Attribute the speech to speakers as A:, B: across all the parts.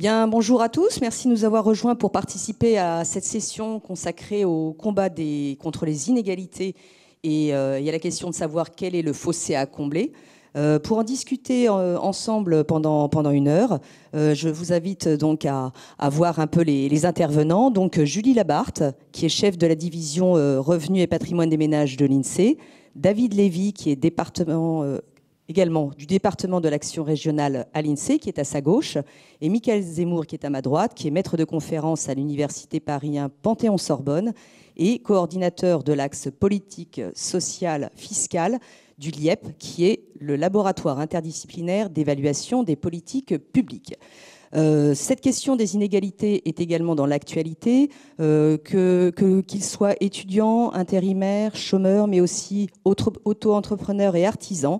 A: Bien, bonjour à tous. Merci de nous avoir rejoints pour participer à cette session consacrée au combat contre les inégalités et il y a la question de savoir quel est le fossé à combler. Pour en discuter ensemble pendant une heure, je vous invite donc à voir un peu les intervenants. Donc Julie Labarthe, qui est chef de la division Revenus et patrimoine des ménages de l'INSEE, David Lévy, qui est également du département de l'action régionale à l'INSEE, qui est à sa gauche, et Michael Zemmour, qui est à ma droite, qui est maître de conférence à l'Université Paris 1 Panthéon-Sorbonne et coordinateur de l'axe politique, social, fiscal du LIEP, qui est le laboratoire interdisciplinaire d'évaluation des politiques publiques. Cette question des inégalités est également dans l'actualité, qu'ils soient étudiants, intérimaires, chômeurs, mais aussi auto-entrepreneurs et artisans.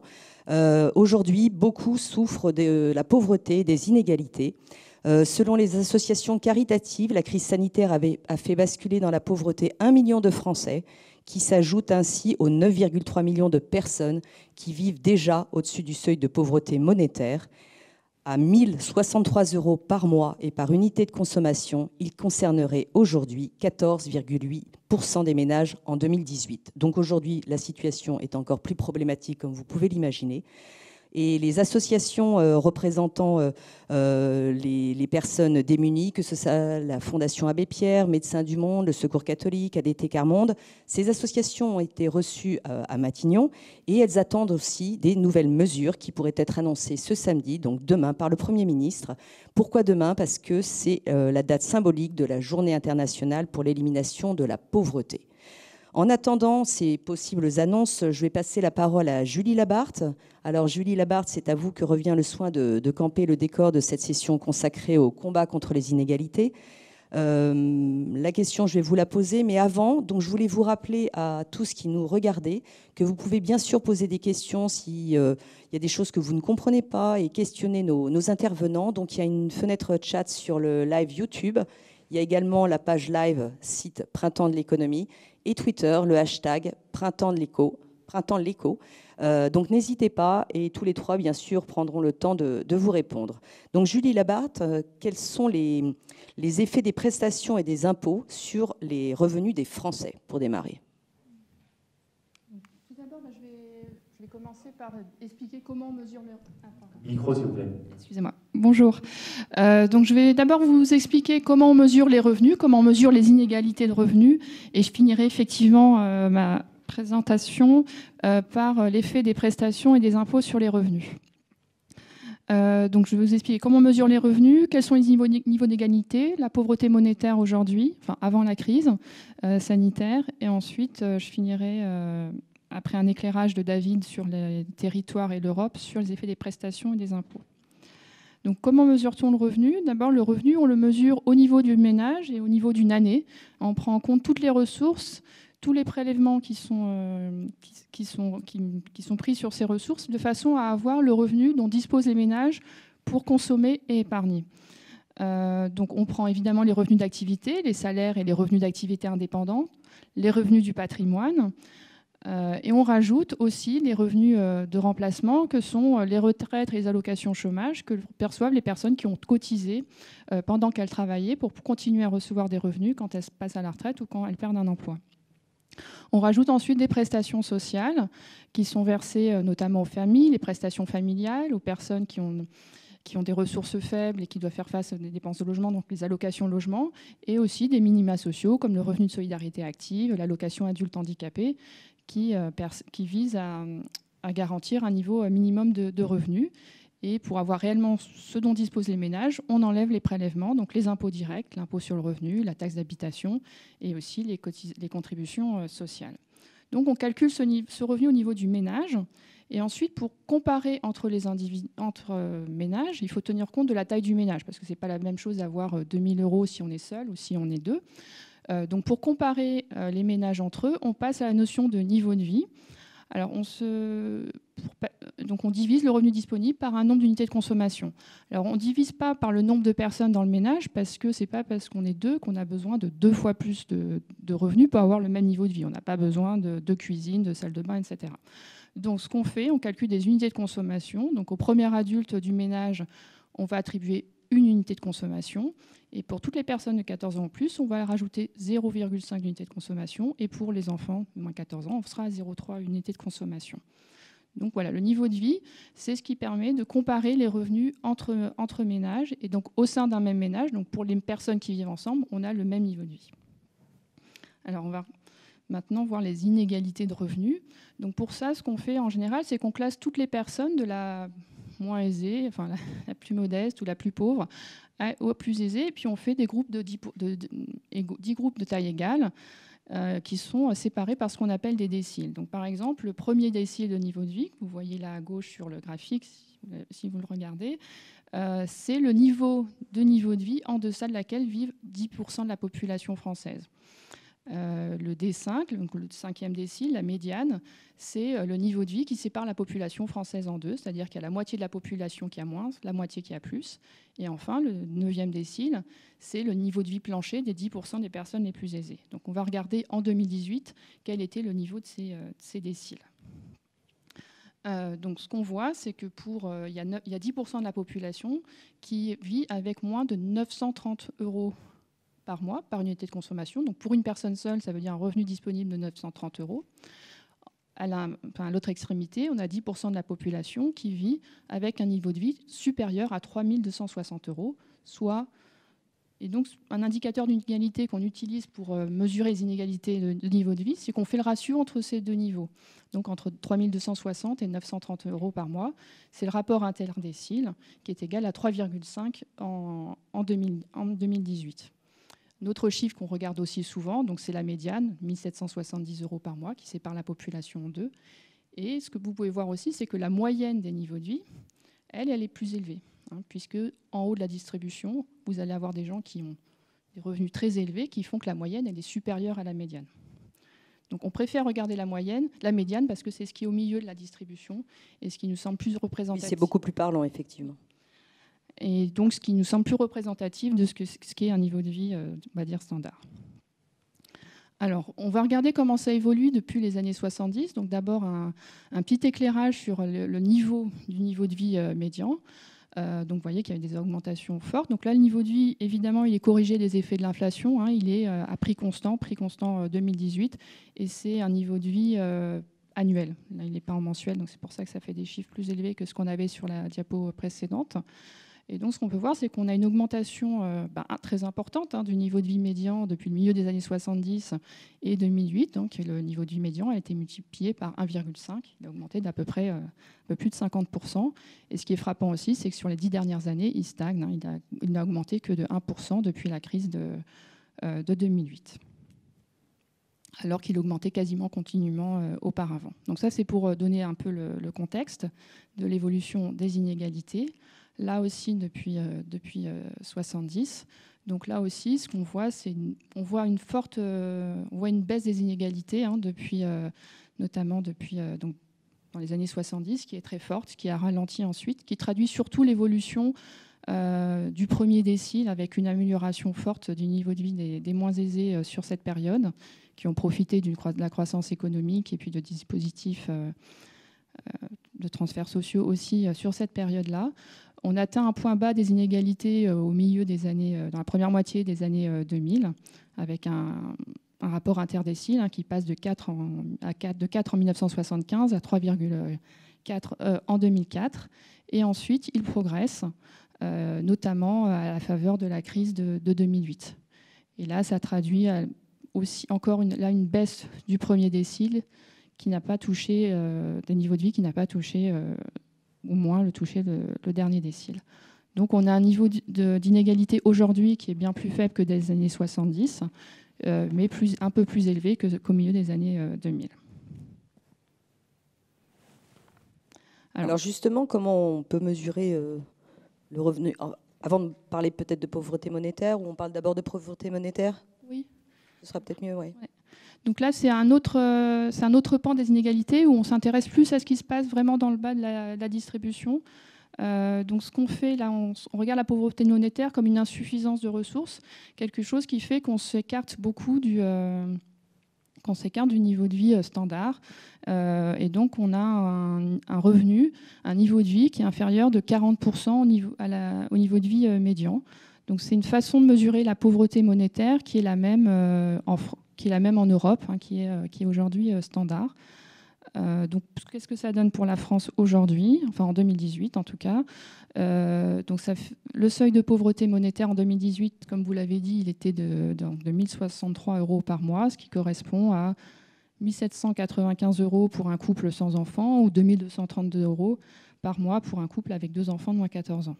A: Aujourd'hui, beaucoup souffrent de la pauvreté, des inégalités. Selon les associations caritatives, la crise sanitaire a fait basculer dans la pauvreté 1 million de Français, qui s'ajoutent ainsi aux 9,3 millions de personnes qui vivent déjà au-dessus du seuil de pauvreté monétaire. À 1 063 € par mois et par unité de consommation, il concernerait aujourd'hui 14,8% des ménages en 2018. Donc aujourd'hui, la situation est encore plus problématique, comme vous pouvez l'imaginer. Et les associations représentant les personnes démunies, que ce soit la Fondation Abbé Pierre, Médecins du Monde, le Secours catholique, ADT Quart Monde, ces associations ont été reçues à Matignon et elles attendent aussi des nouvelles mesures qui pourraient être annoncées ce samedi, donc demain, par le Premier ministre. Pourquoi demain ? Parce que c'est la date symbolique de la Journée internationale pour l'élimination de la pauvreté. En attendant ces possibles annonces, je vais passer la parole à Julie Labarthe. Alors Julie Labarthe, c'est à vous que revient le soin de camper le décor de cette session consacrée au combat contre les inégalités. La question, je vais vous la poser, mais avant, donc je voulais vous rappeler à tous qui nous regardaient que vous pouvez bien sûr poser des questions s'il y a des choses que vous ne comprenez pas et questionner nos intervenants. Donc il y a une fenêtre chat sur le live YouTube. Il y a également la page live site Printemps de l'économie et Twitter, le hashtag Printemps de l'écho. Donc n'hésitez pas et tous les trois, bien sûr, prendront le temps de vous répondre. Donc Julie Labarthe, quels sont les effets des prestations et des impôts sur les revenus des Français, pour démarrer ?
B: Tout d'abord, je vais commencer par expliquer comment on mesure le...
C: Micro, s'il vous plaît.
B: Excusez-moi. Bonjour. Donc, je vais d'abord vous expliquer comment on mesure les revenus, comment on mesure les inégalités de revenus, et je finirai effectivement ma présentation par l'effet des prestations et des impôts sur les revenus. Donc, je vais vous expliquer comment on mesure les revenus, quels sont les niveaux d'égalité, la pauvreté monétaire aujourd'hui, enfin avant la crise sanitaire, et ensuite je finirai après un éclairage de David sur les territoires et l'Europe, sur les effets des prestations et des impôts. Donc, comment mesure-t-on le revenu ? D'abord, le revenu, on le mesure au niveau du ménage et au niveau d'une année. On prend en compte toutes les ressources, tous les prélèvements qui sont pris sur ces ressources, de façon à avoir le revenu dont disposent les ménages pour consommer et épargner. Donc, on prend évidemment les revenus d'activité, les salaires et les revenus d'activité indépendante, les revenus du patrimoine, et on rajoute aussi les revenus de remplacement que sont les retraites et les allocations chômage que perçoivent les personnes qui ont cotisé pendant qu'elles travaillaient pour continuer à recevoir des revenus quand elles passent à la retraite ou quand elles perdent un emploi. On rajoute ensuite des prestations sociales qui sont versées notamment aux familles, les prestations familiales, aux personnes qui ont des ressources faibles et qui doivent faire face aux dépenses de logement, donc les allocations logement, et aussi des minima sociaux comme le revenu de solidarité active, l'allocation adulte handicapé, qui vise à garantir un niveau minimum de revenus. Et pour avoir réellement ce dont disposent les ménages, on enlève les prélèvements, donc les impôts directs, l'impôt sur le revenu, la taxe d'habitation et aussi les contributions sociales. Donc on calcule ce revenu au niveau du ménage. Et ensuite, pour comparer entre ménages, il faut tenir compte de la taille du ménage, parce que ce n'est pas la même chose d'avoir 2 000 € si on est seul ou si on est deux. Donc pour comparer les ménages entre eux, on passe à la notion de niveau de vie. Alors donc on divise le revenu disponible par un nombre d'unités de consommation. Alors on ne divise pas par le nombre de personnes dans le ménage, parce que ce n'est pas parce qu'on est deux qu'on a besoin de 2 fois plus de revenus pour avoir le même niveau de vie. On n'a pas besoin de cuisine, de salle de bain, etc. Donc ce qu'on fait, on calcule des unités de consommation. Donc au premier adulte du ménage, on va attribuer une unité de consommation. Et pour toutes les personnes de 14 ans ou plus, on va rajouter 0,5 unités de consommation. Et pour les enfants de moins de 14 ans, on sera à 0,3 unités de consommation. Donc voilà, le niveau de vie, c'est ce qui permet de comparer les revenus entre ménages. Et donc au sein d'un même ménage, donc pour les personnes qui vivent ensemble, on a le même niveau de vie. Alors on va maintenant voir les inégalités de revenus. Donc pour ça, ce qu'on fait en général, c'est qu'on classe toutes les personnes de la moins aisée, enfin la plus modeste ou la plus pauvre, aux plus aisées, et puis on fait des groupes de 10 groupes de taille égale qui sont séparés par ce qu'on appelle des déciles. Donc par exemple, le premier décile de niveau de vie, que vous voyez là à gauche sur le graphique, si vous le regardez, c'est le niveau de vie en deçà de laquelle vivent 10% de la population française. Le D5, donc le 5e décile, la médiane, c'est le niveau de vie qui sépare la population française en deux, c'est-à-dire qu'il y a la moitié de la population qui a moins, la moitié qui a plus. Et enfin, le 9e décile, c'est le niveau de vie plancher des 10% des personnes les plus aisées. Donc on va regarder en 2018 quel était le niveau de ces déciles. Donc ce qu'on voit, c'est que il y a 10% de la population qui vit avec moins de 930 € par mois, par unité de consommation. Donc pour une personne seule, ça veut dire un revenu disponible de 930 €. À l'autre extrémité, on a 10% de la population qui vit avec un niveau de vie supérieur à 3 260 €, soit... Et donc, un indicateur d'inégalité qu'on utilise pour mesurer les inégalités de niveau de vie, c'est qu'on fait le ratio entre ces deux niveaux. Donc, entre 3 260 et 930 € par mois, c'est le rapport interdécile qui est égal à 3,5 en 2018. Notre chiffre qu'on regarde aussi souvent, donc c'est la médiane, 1 770 € par mois, qui sépare la population en deux. Et ce que vous pouvez voir aussi, c'est que la moyenne des niveaux de vie, elle est plus élevée. Puisque en haut de la distribution, vous allez avoir des gens qui ont des revenus très élevés qui font que la moyenne elle est supérieure à la médiane. Donc on préfère regarder la médiane, parce que c'est ce qui est au milieu de la distribution et ce qui nous semble plus représentatif.
A: C'est beaucoup plus parlant, effectivement.
B: Et donc ce qui nous semble plus représentatif de ce qu'est un niveau de vie, on va dire, standard. Alors, on va regarder comment ça évolue depuis les années 70. Donc d'abord, un petit éclairage sur le niveau de vie médian. Donc vous voyez qu'il y a eu des augmentations fortes. Donc là, le niveau de vie, évidemment, il est corrigé des effets de l'inflation. Il est à prix constant 2018. Et c'est un niveau de vie annuel. Là, il n'est pas en mensuel, donc c'est pour ça que ça fait des chiffres plus élevés que ce qu'on avait sur la diapo précédente. Et donc, ce qu'on peut voir, c'est qu'on a une augmentation très importante du niveau de vie médian depuis le milieu des années 70 et 2008. Donc, le niveau de vie médian a été multiplié par 1,5. Il a augmenté d'à peu près un peu plus de 50%. Et ce qui est frappant aussi, c'est que sur les 10 dernières années, il stagne. Il n'a augmenté que de 1% depuis la crise de 2008. Alors qu'il augmentait quasiment continuellement auparavant. Donc ça, c'est pour donner un peu le contexte de l'évolution des inégalités. Là aussi, depuis 70. Donc là aussi, ce qu'on voit, on voit une baisse des inégalités notamment depuis donc, dans les années 70, qui est très forte, qui a ralenti ensuite, qui traduit surtout l'évolution du premier décile avec une amélioration forte du niveau de vie des moins aisés sur cette période, qui ont profité de la croissance économique et puis de dispositifs de transferts sociaux aussi sur cette période-là. On atteint un point bas des inégalités au milieu des années, dans la première moitié des années 2000, avec un rapport interdécile qui passe de 4 en 1975 à 3,4 en 2004. Et ensuite, il progresse, notamment à la faveur de la crise de 2008. Et là, ça traduit aussi encore une baisse du premier décile qui n'a pas touché, des niveaux de vie qui n'a pas touché... au moins le dernier décile. Donc on a un niveau d'inégalité aujourd'hui qui est bien plus faible que des années 70, mais un peu plus élevé qu'au milieu des années 2000.
A: Alors justement, comment on peut mesurer le revenu? Avant de parler peut-être de pauvreté monétaire, ou on parle d'abord de pauvreté monétaire?
B: Oui.
A: Ce sera peut-être mieux, oui. Ouais.
B: Donc là, c'est un autre pan des inégalités où on s'intéresse plus à ce qui se passe vraiment dans le bas de la distribution. Donc ce qu'on fait là, on regarde la pauvreté monétaire comme une insuffisance de ressources, quelque chose qui fait qu'on s'écarte beaucoup qu'on s'écarte du niveau de vie standard. Et donc, on a un revenu, un niveau de vie qui est inférieur de 40% au niveau de vie médian. Donc, c'est une façon de mesurer la pauvreté monétaire qui est la même en Europe, hein, qui est aujourd'hui standard. Donc, qu'est-ce que ça donne pour la France aujourd'hui, enfin en 2018 en tout cas. Donc le seuil de pauvreté monétaire en 2018, comme vous l'avez dit, il était de 1063 € par mois, ce qui correspond à 1795 € pour un couple sans enfants ou 2232 € par mois pour un couple avec 2 enfants de moins 14 ans.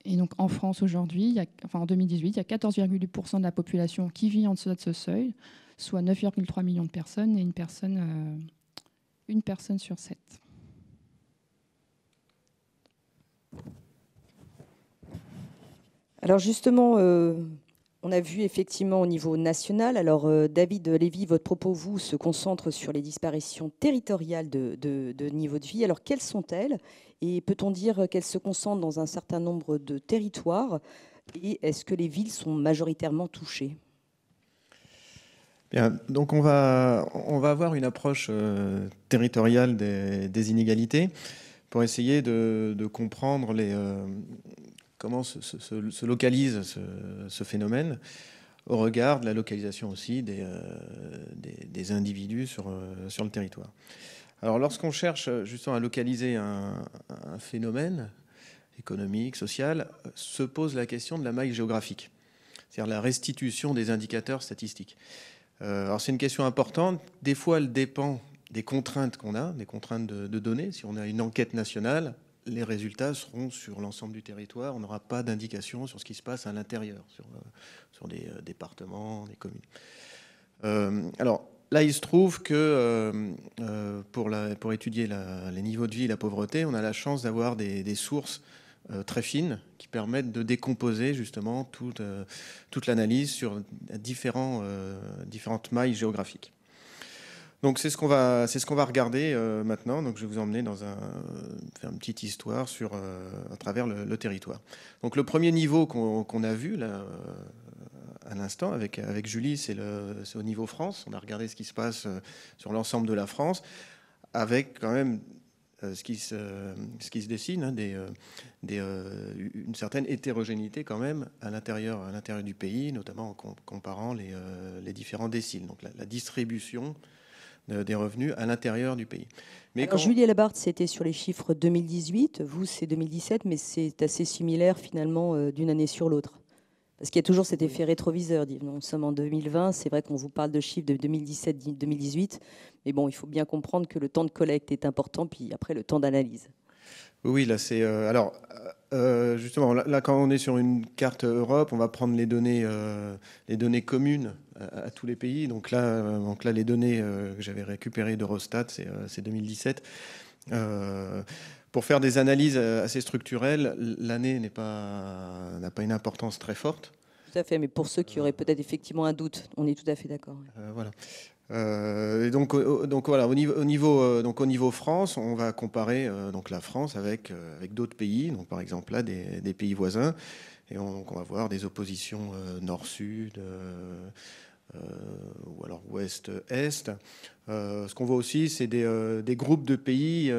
B: Et donc en France aujourd'hui, en 2018, il y a 14,8% de la population qui vit en dessous de ce seuil, soit 9,3 millions de personnes et une personne sur 7.
A: Alors justement, on a vu effectivement au niveau national. Alors David Lévy, votre propos, vous, se concentre sur les disparitions territoriales de niveau de vie. Alors quelles sont-elles? Et peut-on dire qu'elles se concentrent dans un certain nombre de territoires? Et est-ce que les villes sont majoritairement touchées?
C: Bien, donc on va avoir une approche territoriale des inégalités pour essayer de comprendre comment se localise ce phénomène au regard de la localisation aussi des individus sur le territoire. Alors lorsqu'on cherche justement à localiser un phénomène économique, social, se pose la question de la maille géographique, c'est-à-dire la restitution des indicateurs statistiques. Alors c'est une question importante. Des fois, elle dépend des contraintes qu'on a, des contraintes de données. Si on a une enquête nationale, les résultats seront sur l'ensemble du territoire. On n'aura pas d'indication sur ce qui se passe à l'intérieur, sur des départements, des communes. Alors là, il se trouve que pour étudier les niveaux de vie et la pauvreté, on a la chance d'avoir des sources très fines qui permettent de décomposer justement toute l'analyse sur différentes mailles géographiques. Donc c'est ce qu'on va regarder maintenant. Donc je vais vous emmener faire une petite histoire à travers le territoire. Donc le premier niveau qu'on a vu là à l'instant avec Julie, c'est au niveau France. On a regardé ce qui se passe sur l'ensemble de la France, avec quand même ce qui se dessine, hein, une certaine hétérogénéité quand même à l'intérieur du pays, notamment en comparant les différents déciles, donc la distribution des revenus à l'intérieur du pays.
A: Mais alors, Julie Labarthe, c'était sur les chiffres 2018, vous c'est 2017, mais c'est assez similaire finalement d'une année sur l'autre. Parce qu'il y a toujours cet effet rétroviseur. Nous sommes en 2020, c'est vrai qu'on vous parle de chiffres de 2017-2018, mais bon, il faut bien comprendre que le temps de collecte est important, puis après le temps d'analyse.
C: Oui, là c'est... justement, là, quand on est sur une carte Europe, on va prendre les données communes à tous les pays. Donc là les données que j'avais récupérées d'Eurostat, c'est 2017. Pour faire des analyses assez structurelles, l'année n'a pas une importance très forte.
A: Tout à fait, mais pour ceux qui auraient peut-être effectivement un doute, on est tout à fait d'accord.
C: Voilà. Et donc voilà, au niveau France, on va comparer donc la France avec d'autres pays, donc par exemple là des pays voisins, et on va voir des oppositions nord-sud ou alors ouest-est. Ce qu'on voit aussi, c'est des groupes de pays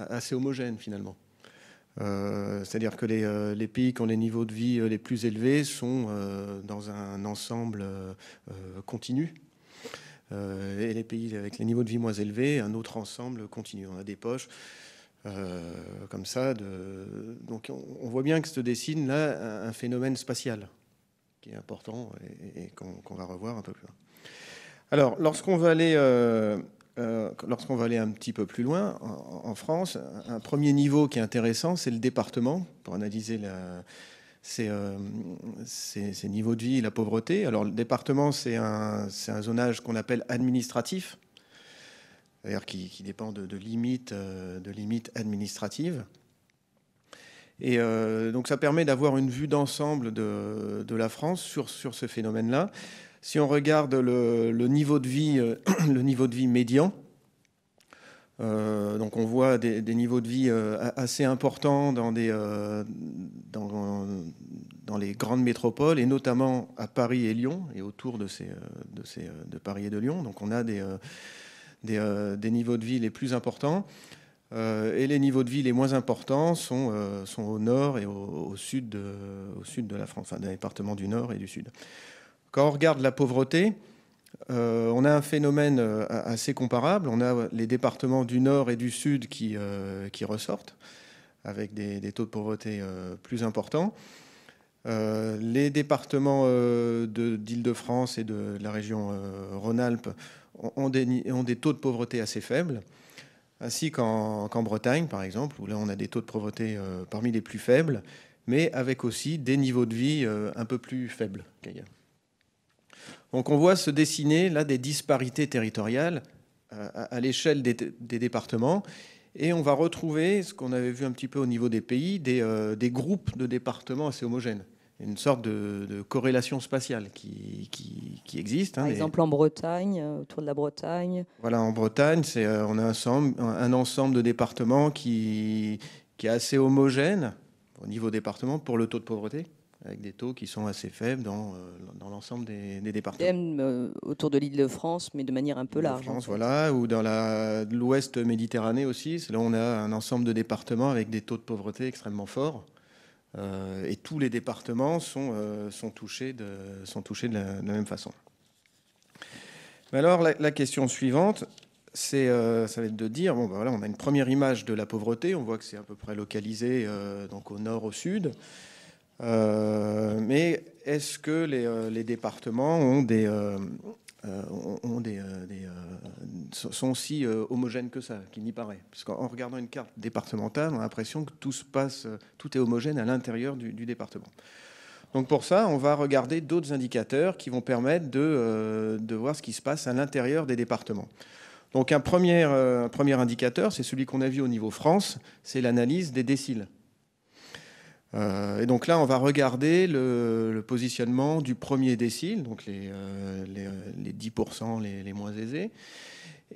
C: assez homogènes finalement. C'est-à-dire que les pays qui ont les niveaux de vie les plus élevés sont dans un ensemble continu. Et les pays avec les niveaux de vie moins élevés, un autre ensemble continu. On a des poches comme ça. Donc on voit bien que se dessine là un phénomène spatial qui est important et qu'on va revoir un peu plus loin. Alors, lorsqu'on va aller un petit peu plus loin, en France, un premier niveau qui est intéressant, c'est le département, pour analyser ces niveaux de vie et la pauvreté. Alors, le département, c'est un zonage qu'on appelle administratif, c'est-à-dire qui dépend de limites administratives. Et donc, ça permet d'avoir une vue d'ensemble de la France sur ce phénomène-là. Si on regarde le niveau de vie médian, Donc on voit des niveaux de vie assez importants dans les grandes métropoles, et notamment à Paris et Lyon, et autour de Paris et de Lyon. Donc on a des niveaux de vie les plus importants. Et les niveaux de vie les moins importants sont au nord et au sud de la France, enfin, dans les départements du nord et du sud. Quand on regarde la pauvreté, on a un phénomène assez comparable. On a les départements du nord et du sud qui ressortent, avec des taux de pauvreté plus importants. Les départements d'Île-de-France et de la région Rhône-Alpes ont des taux de pauvreté assez faibles, ainsi qu'en Bretagne, par exemple, où là on a des taux de pauvreté parmi les plus faibles, mais avec aussi des niveaux de vie un peu plus faibles qu'ailleurs. Donc on voit se dessiner là des disparités territoriales à l'échelle des départements, et on va retrouver ce qu'on avait vu un petit peu au niveau des pays, des groupes de départements assez homogènes. Une sorte de corrélation spatiale qui existe.
A: Par exemple, en Bretagne, autour de la Bretagne.
C: Voilà, en Bretagne, on a un ensemble de départements qui est assez homogène au niveau département pour le taux de pauvreté, avec des taux qui sont assez faibles dans l'ensemble des départements.
A: Même autour de l'Île-de-France, mais de manière un peu large.
C: France, en fait. Voilà, ou dans l'ouest Méditerranée aussi. C'est là où on a un ensemble de départements avec des taux de pauvreté extrêmement forts. Et tous les départements sont touchés de la même façon. Mais alors, la question suivante, ça va être de dire, bon, ben voilà, on a une première image de la pauvreté. On voit que c'est à peu près localisé donc au nord, au sud. Mais est-ce que les départements sont aussi homogènes que ça, qu'il n'y paraît? Parce qu'en regardant une carte départementale, on a l'impression que tout est homogène à l'intérieur du département. Donc pour ça, on va regarder d'autres indicateurs qui vont permettre de voir ce qui se passe à l'intérieur des départements. Donc un premier indicateur, c'est celui qu'on a vu au niveau France, c'est l'analyse des déciles. Et donc là, on va regarder le positionnement du premier décile, donc les 10% les moins aisés,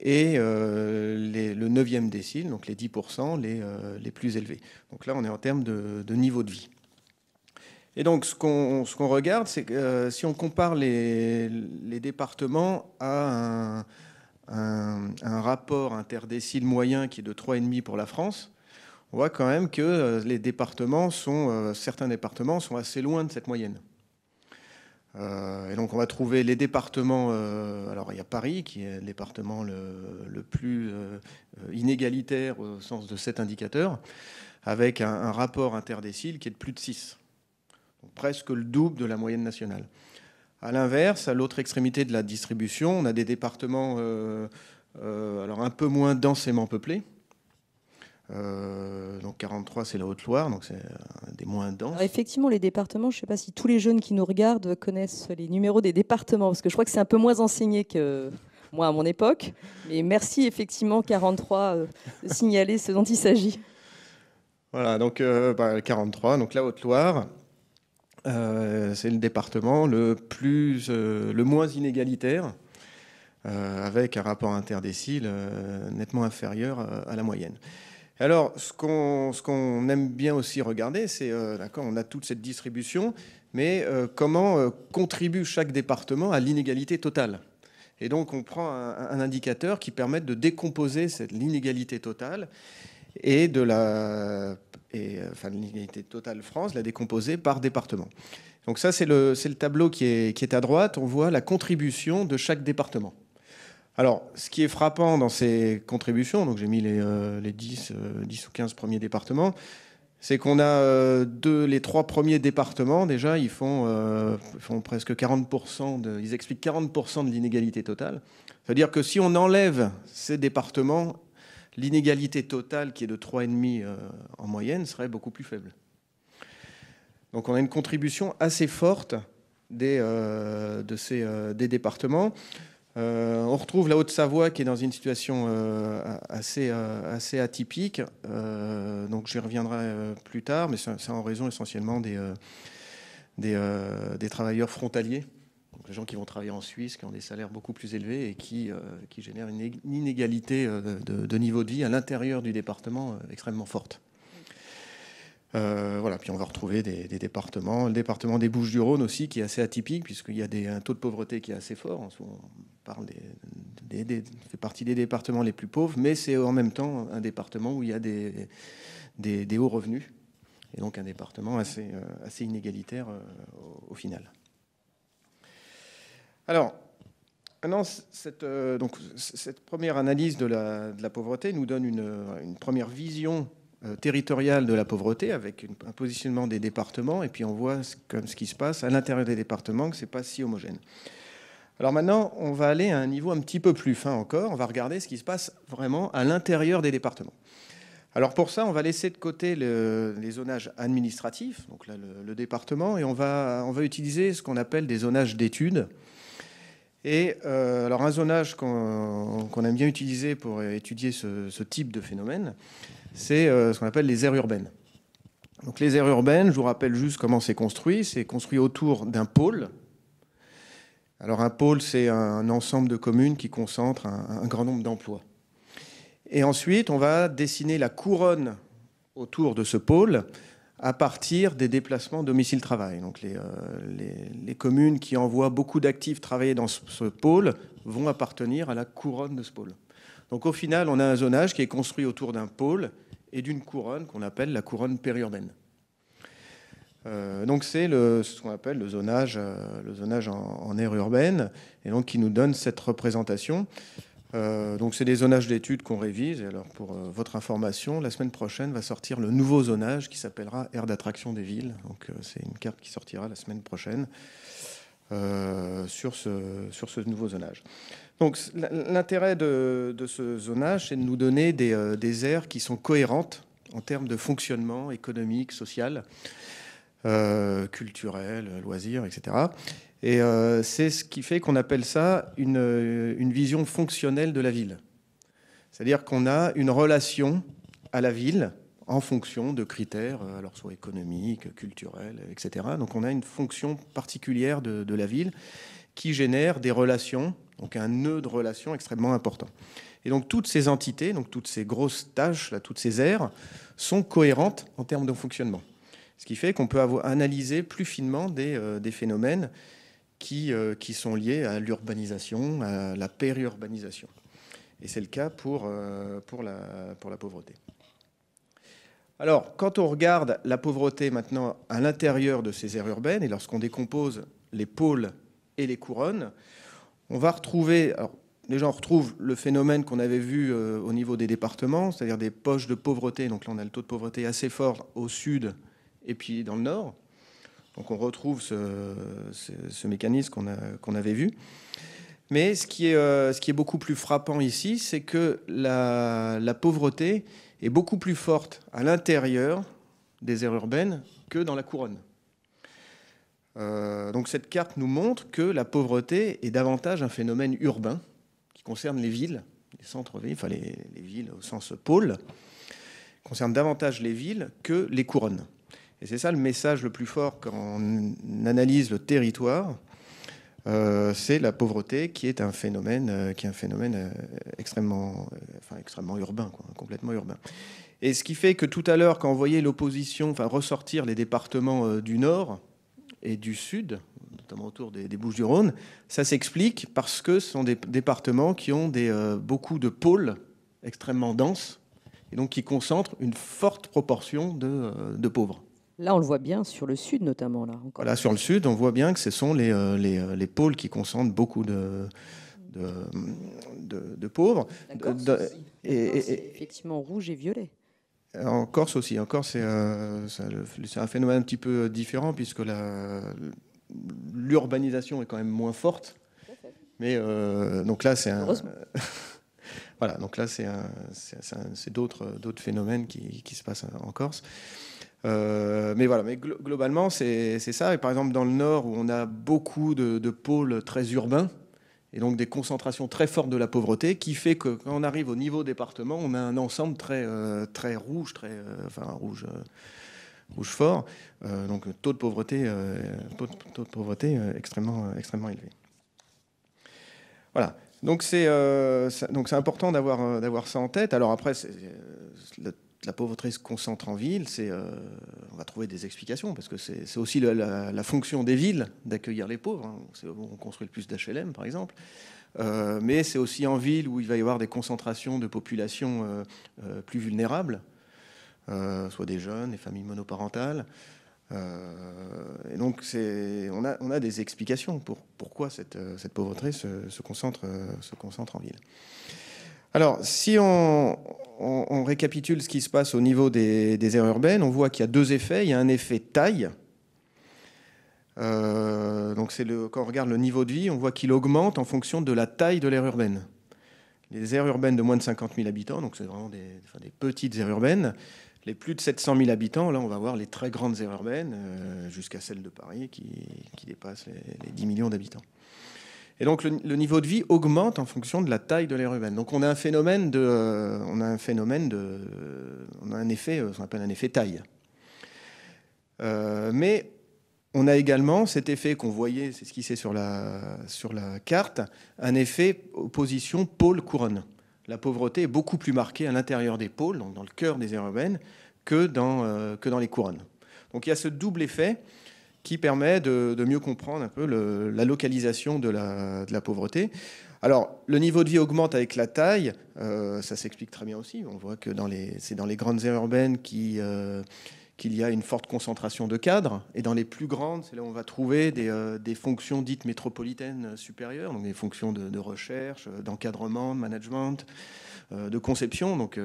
C: et le 9e décile, donc les 10% les plus élevés. Donc là, on est en termes de niveau de vie. Et donc, ce qu'on regarde, c'est que si on compare les départements à un rapport interdécile moyen qui est de 3,5 pour la France, on voit quand même que certains départements sont assez loin de cette moyenne. Et donc on va trouver les départements, alors il y a Paris qui est le département le plus inégalitaire au sens de cet indicateur, avec un rapport interdécile qui est de plus de 6, donc presque le double de la moyenne nationale. À l'inverse, à l'autre extrémité de la distribution, on a des départements alors un peu moins densément peuplés. Donc 43, c'est la Haute-Loire, donc c'est des moins denses.
A: Alors effectivement, les départements, je ne sais pas si tous les jeunes qui nous regardent connaissent les numéros des départements, parce que je crois que c'est un peu moins enseigné que moi à mon époque. Mais merci effectivement, 43, de signaler ce dont il s'agit.
C: Voilà, donc 43, donc la Haute-Loire, c'est le département le moins inégalitaire, avec un rapport interdécile nettement inférieur à la moyenne. Alors, ce qu'on aime bien aussi regarder, c'est, d'accord, on a toute cette distribution, mais comment contribue chaque département à l'inégalité totale. Et donc, on prend un indicateur qui permet de décomposer l'inégalité totale l'inégalité totale France, la décomposer par département. Donc ça, c'est le tableau qui est à droite. On voit la contribution de chaque département. Alors, ce qui est frappant dans ces contributions, donc j'ai mis les 10 ou 15 premiers départements, c'est qu'on a les 3 premiers départements, déjà, ils font presque 40%, ils expliquent 40% de l'inégalité totale. C'est-à-dire que si on enlève ces départements, l'inégalité totale, qui est de 3,5 en moyenne, serait beaucoup plus faible. Donc on a une contribution assez forte des départements. On retrouve la Haute-Savoie qui est dans une situation assez atypique. Donc j'y reviendrai plus tard, mais c'est en raison essentiellement des travailleurs frontaliers. Donc des gens qui vont travailler en Suisse, qui ont des salaires beaucoup plus élevés et qui génèrent une inégalité de niveau de vie à l'intérieur du département extrêmement forte. Voilà. Puis on va retrouver des départements, le département des Bouches-du-Rhône aussi, qui est assez atypique, puisqu'il y a un taux de pauvreté qui est assez fort. On parle fait partie des départements les plus pauvres, mais c'est en même temps un département où il y a des hauts revenus, et donc un département assez inégalitaire au final. Alors, maintenant, cette première analyse de la pauvreté nous donne une première vision territoriale de la pauvreté, avec un positionnement des départements, et puis on voit comme ce qui se passe à l'intérieur des départements, que ce n'est pas si homogène. Alors maintenant, on va aller à un niveau un petit peu plus fin encore, on va regarder ce qui se passe vraiment à l'intérieur des départements. Alors pour ça, on va laisser de côté les zonages administratifs, donc là le département, et on va utiliser ce qu'on appelle des zonages d'études. Et alors un zonage qu'on aime bien utiliser pour étudier ce type de phénomène, c'est ce qu'on appelle les aires urbaines. Donc les aires urbaines, je vous rappelle juste comment c'est construit. C'est construit autour d'un pôle. Alors un pôle, c'est un ensemble de communes qui concentrent un grand nombre d'emplois. Et ensuite, on va dessiner la couronne autour de ce pôle à partir des déplacements domicile-travail. Donc les communes qui envoient beaucoup d'actifs travailler dans ce pôle vont appartenir à la couronne de ce pôle. Donc au final, on a un zonage qui est construit autour d'un pôle et d'une couronne qu'on appelle la couronne périurbaine. Donc c'est ce qu'on appelle le zonage en aire urbaine, et donc qui nous donne cette représentation. Donc c'est des zonages d'études qu'on révise. Et alors pour votre information, la semaine prochaine va sortir le nouveau zonage qui s'appellera aire d'attraction des villes. Donc c'est une carte qui sortira la semaine prochaine sur ce nouveau zonage. Donc l'intérêt de ce zonage, c'est de nous donner des aires qui sont cohérentes en termes de fonctionnement économique, social, culturel, loisirs, etc. Et c'est ce qui fait qu'on appelle ça une vision fonctionnelle de la ville. C'est-à-dire qu'on a une relation à la ville en fonction de critères, alors soit économiques, culturels, etc. Donc on a une fonction particulière de la ville qui génère des relations, donc un nœud de relations extrêmement important. Et donc toutes ces entités, donc toutes ces grosses tâches, là, toutes ces aires, sont cohérentes en termes de fonctionnement. Ce qui fait qu'on peut analyser plus finement des phénomènes qui sont liés à l'urbanisation, à la périurbanisation. Et c'est le cas pour la pauvreté. Alors, quand on regarde la pauvreté maintenant à l'intérieur de ces aires urbaines, et lorsqu'on décompose les pôles et les couronnes, on va retrouver... Alors, déjà, on retrouve le phénomène qu'on avait vu au niveau des départements, c'est-à-dire des poches de pauvreté. Donc là, on a le taux de pauvreté assez fort au sud et puis dans le nord. Donc on retrouve ce mécanisme qu'on avait vu. Mais ce qui est beaucoup plus frappant ici, c'est que la pauvreté est beaucoup plus forte à l'intérieur des aires urbaines que dans la couronne. Donc cette carte nous montre que la pauvreté est davantage un phénomène urbain qui concerne les villes, les centres-villes, enfin les villes au sens pôle, concerne davantage les villes que les couronnes. Et c'est ça le message le plus fort quand on analyse le territoire, c'est la pauvreté qui est un phénomène, extrêmement urbain, quoi, complètement urbain. Et ce qui fait que tout à l'heure, quand on voyait l'opposition, ressortir les départements du Nord et du Sud, notamment autour des Bouches-du-Rhône, ça s'explique parce que ce sont des départements qui ont beaucoup de pôles extrêmement denses et donc qui concentrent une forte proportion de pauvres.
A: Là, on le voit bien sur le sud, notamment. Là, encore.
C: Voilà, sur le sud, on voit bien que ce sont les pôles qui concentrent beaucoup de pauvres.
A: C'est effectivement rouge et violet.
C: En Corse aussi. En Corse, c'est un phénomène un petit peu différent puisque l'urbanisation est quand même moins forte. Mais donc là, c'est voilà. Donc là, c'est d'autres phénomènes qui se passent en Corse. Mais voilà. Mais globalement, c'est ça. Et par exemple, dans le Nord, où on a beaucoup de pôles très urbains, et donc des concentrations très fortes de la pauvreté, qui fait que quand on arrive au niveau département, on a un ensemble très rouge, rouge fort, donc taux de pauvreté extrêmement élevé. Voilà. Donc c'est important d'avoir ça en tête. Alors après, la pauvreté se concentre en ville. On va trouver des explications parce que c'est aussi la fonction des villes d'accueillir les pauvres. Hein. On construit le plus d'HLM, par exemple. Mais c'est aussi en ville où il va y avoir des concentrations de populations plus vulnérables, soit des jeunes, des familles monoparentales. Et donc, on a des explications pour pourquoi cette pauvreté se concentre en ville. Alors, si on récapitule ce qui se passe au niveau des aires urbaines, on voit qu'il y a deux effets. Il y a un effet taille. Donc, quand on regarde le niveau de vie, on voit qu'il augmente en fonction de la taille de l'aire urbaine. Les aires urbaines de moins de 50 000 habitants, donc c'est vraiment des petites aires urbaines. Les plus de 700 000 habitants, là, on va voir les très grandes aires urbaines, jusqu'à celle de Paris, qui dépasse les 10 millions d'habitants. Et donc, le niveau de vie augmente en fonction de la taille de l'aire urbaine. Donc, on a un effet, ce qu'on appelle un effet taille. Mais on a également cet effet qu'on voyait, c'est esquissé sur la carte, un effet opposition pôle-couronne. La pauvreté est beaucoup plus marquée à l'intérieur des pôles, donc dans le cœur des aires urbaines, que dans les couronnes. Donc il y a ce double effet qui permet de mieux comprendre un peu la localisation de la pauvreté. Alors, le niveau de vie augmente avec la taille, ça s'explique très bien aussi. On voit que c'est dans les grandes aires urbaines qu'il y a une forte concentration de cadres, et dans les plus grandes, c'est là où on va trouver des fonctions dites métropolitaines supérieures, donc des fonctions de recherche, d'encadrement, de management, de conception, donc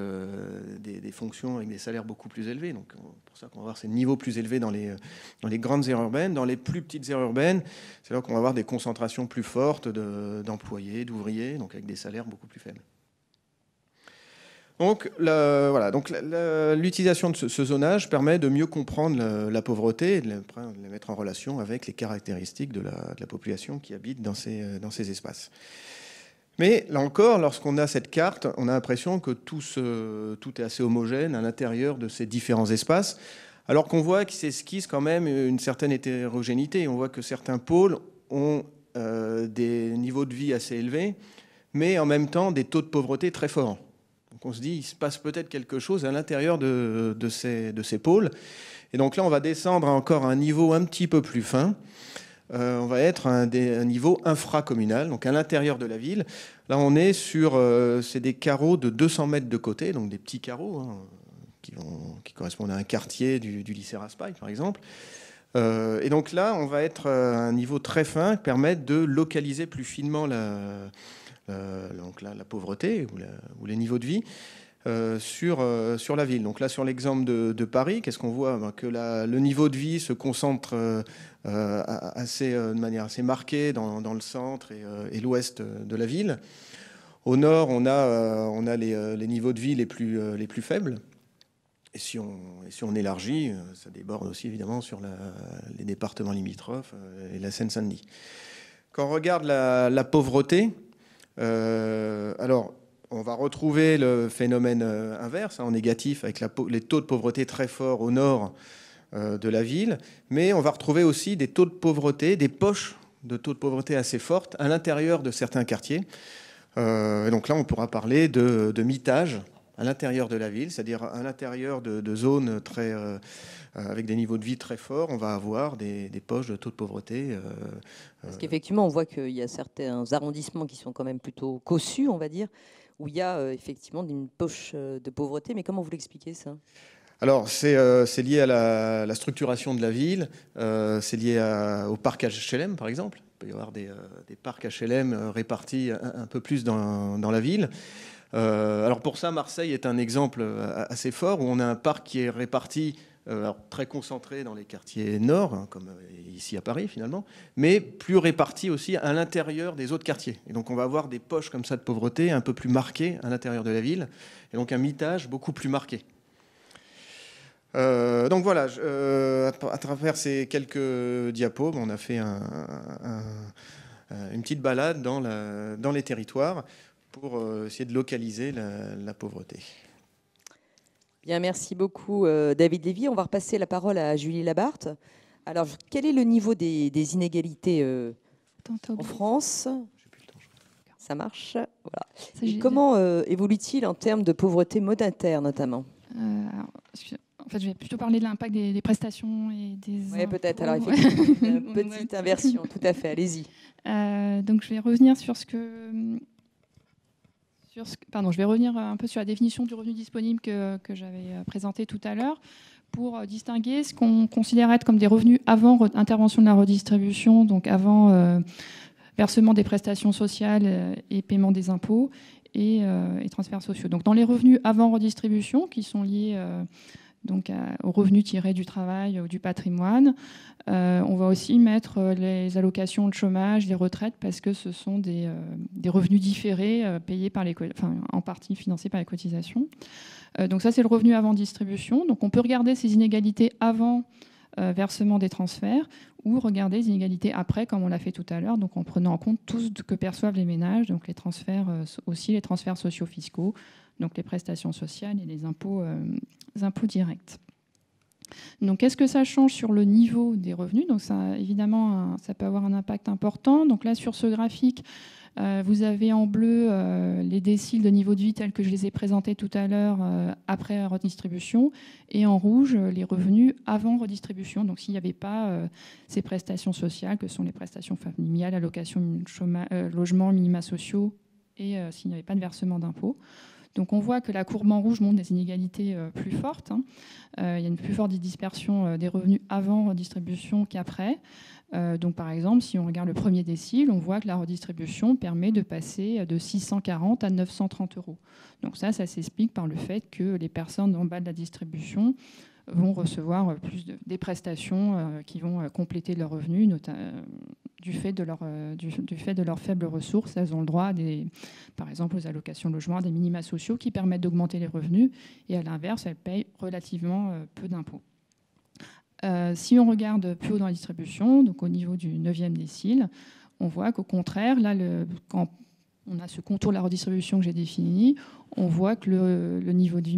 C: des fonctions avec des salaires beaucoup plus élevés. Donc pour ça qu'on va avoir ces niveaux plus élevés dans les grandes aires urbaines. Dans les plus petites aires urbaines, c'est là qu'on va avoir des concentrations plus fortes d'employés, d'ouvriers, donc avec des salaires beaucoup plus faibles. Donc, l'utilisation de ce zonage permet de mieux comprendre la pauvreté et de la mettre en relation avec les caractéristiques de la population qui habite dans ces espaces. Mais là encore, lorsqu'on a cette carte, on a l'impression que tout est assez homogène à l'intérieur de ces différents espaces, alors qu'on voit qu'il s'esquisse quand même une certaine hétérogénéité. On voit que certains pôles ont des niveaux de vie assez élevés, mais en même temps des taux de pauvreté très forts. Donc on se dit, il se passe peut-être quelque chose à l'intérieur de ces pôles. Et donc là, on va descendre encore à un niveau un petit peu plus fin. On va être à un niveau infracommunal, donc à l'intérieur de la ville. Là, on est c'est des carreaux de 200 mètres de côté, donc des petits carreaux qui correspondent à un quartier du lycée Raspail, par exemple. Et donc là, on va être à un niveau très fin qui permet de localiser plus finement la pauvreté ou les niveaux de vie sur la ville. Donc là, sur l'exemple de Paris, qu'est-ce qu'on voit? Que le niveau de vie se concentre de manière assez marquée dans le centre et l'ouest de la ville. Au nord, on a les niveaux de vie les plus faibles. Et si on élargit, ça déborde aussi évidemment sur les départements limitrophes et la Seine-Saint-Denis. Quand on regarde la pauvreté, alors on va retrouver le phénomène inverse, en négatif, avec les taux de pauvreté très forts au nord de la ville, mais on va retrouver aussi des taux de pauvreté, des poches de taux de pauvreté assez fortes à l'intérieur de certains quartiers. Et donc là, on pourra parler de mitage à l'intérieur de la ville, c'est-à-dire à l'intérieur de zones avec des niveaux de vie très forts, on va avoir des poches de taux de pauvreté.
A: Parce qu'effectivement, on voit qu'il y a certains arrondissements qui sont quand même plutôt cossus, on va dire, où il y a effectivement une poche de pauvreté. Mais comment vous l'expliquez, ça ?
C: Alors, c'est lié à la structuration de la ville, c'est lié au parc HLM, par exemple. Il peut y avoir des parcs HLM répartis un peu plus dans la ville. Alors pour ça, Marseille est un exemple assez fort, où on a un parc qui est réparti, très concentré dans les quartiers nord, hein, comme ici à Paris finalement, mais plus réparti aussi à l'intérieur des autres quartiers. Et donc on va avoir des poches comme ça de pauvreté un peu plus marquées à l'intérieur de la ville, et donc un mitage beaucoup plus marqué. Donc voilà, à travers ces quelques diapos, on a fait une petite balade dans les territoires pour essayer de localiser la pauvreté.
A: Bien, merci beaucoup David Lévy. On va repasser la parole à Julie Labarthe. Alors, quel est le niveau des inégalités en France ? Ça marche. Voilà. Et comment évolue-t-il en termes de pauvreté monétaire, notamment?
B: En fait, je vais plutôt parler de l'impact des prestations et des...
A: Oui, peut-être. Alors, effectivement, une petite inversion. Tout à fait. Allez-y.
B: Donc, je vais revenir sur ce que... Pardon, je vais revenir un peu sur la définition du revenu disponible que j'avais présenté tout à l'heure pour distinguer ce qu'on considère être comme des revenus avant intervention de la redistribution, donc avant versement des prestations sociales et paiement des impôts et transferts sociaux. Donc, dans les revenus avant redistribution, qui sont liés donc aux revenus tirés du travail ou du patrimoine, on va aussi mettre les allocations de chômage, les retraites, parce que ce sont des revenus différés payés par en partie financés par les cotisations. Donc ça, c'est le revenu avant distribution. Donc on peut regarder ces inégalités avant versement des transferts ou regarder les inégalités après, comme on l'a fait tout à l'heure, donc en prenant en compte tout ce que perçoivent les ménages, donc les transferts aussi les transferts sociaux-fiscaux, donc les prestations sociales et les impôts directs. Donc, qu'est-ce que ça change sur le niveau des revenus? Donc, ça, évidemment, ça peut avoir un impact important. Donc là, sur ce graphique, vous avez en bleu les déciles de niveau de vie tels que je les ai présentés tout à l'heure après redistribution, et en rouge, les revenus avant redistribution. Donc, s'il n'y avait pas ces prestations sociales, que sont les prestations familiales, allocations, logement, minima sociaux, et s'il n'y avait pas de versement d'impôts. Donc on voit que la courbe en rouge montre des inégalités plus fortes. Il y a une plus forte dispersion des revenus avant redistribution qu'après. Donc par exemple, si on regarde le premier décile, on voit que la redistribution permet de passer de 640 à 930 €. Donc ça s'explique par le fait que les personnes en bas de la distribution vont recevoir des prestations qui vont compléter leurs revenus, du fait de leurs faibles ressources. Elles ont le droit, par exemple, aux allocations logement, des minima sociaux qui permettent d'augmenter les revenus, et à l'inverse, elles payent relativement peu d'impôts. Si on regarde plus haut dans la distribution, donc au niveau du 9e décile, on voit qu'au contraire, là, quand on a ce contour de la redistribution que j'ai défini, on voit que le niveau de vie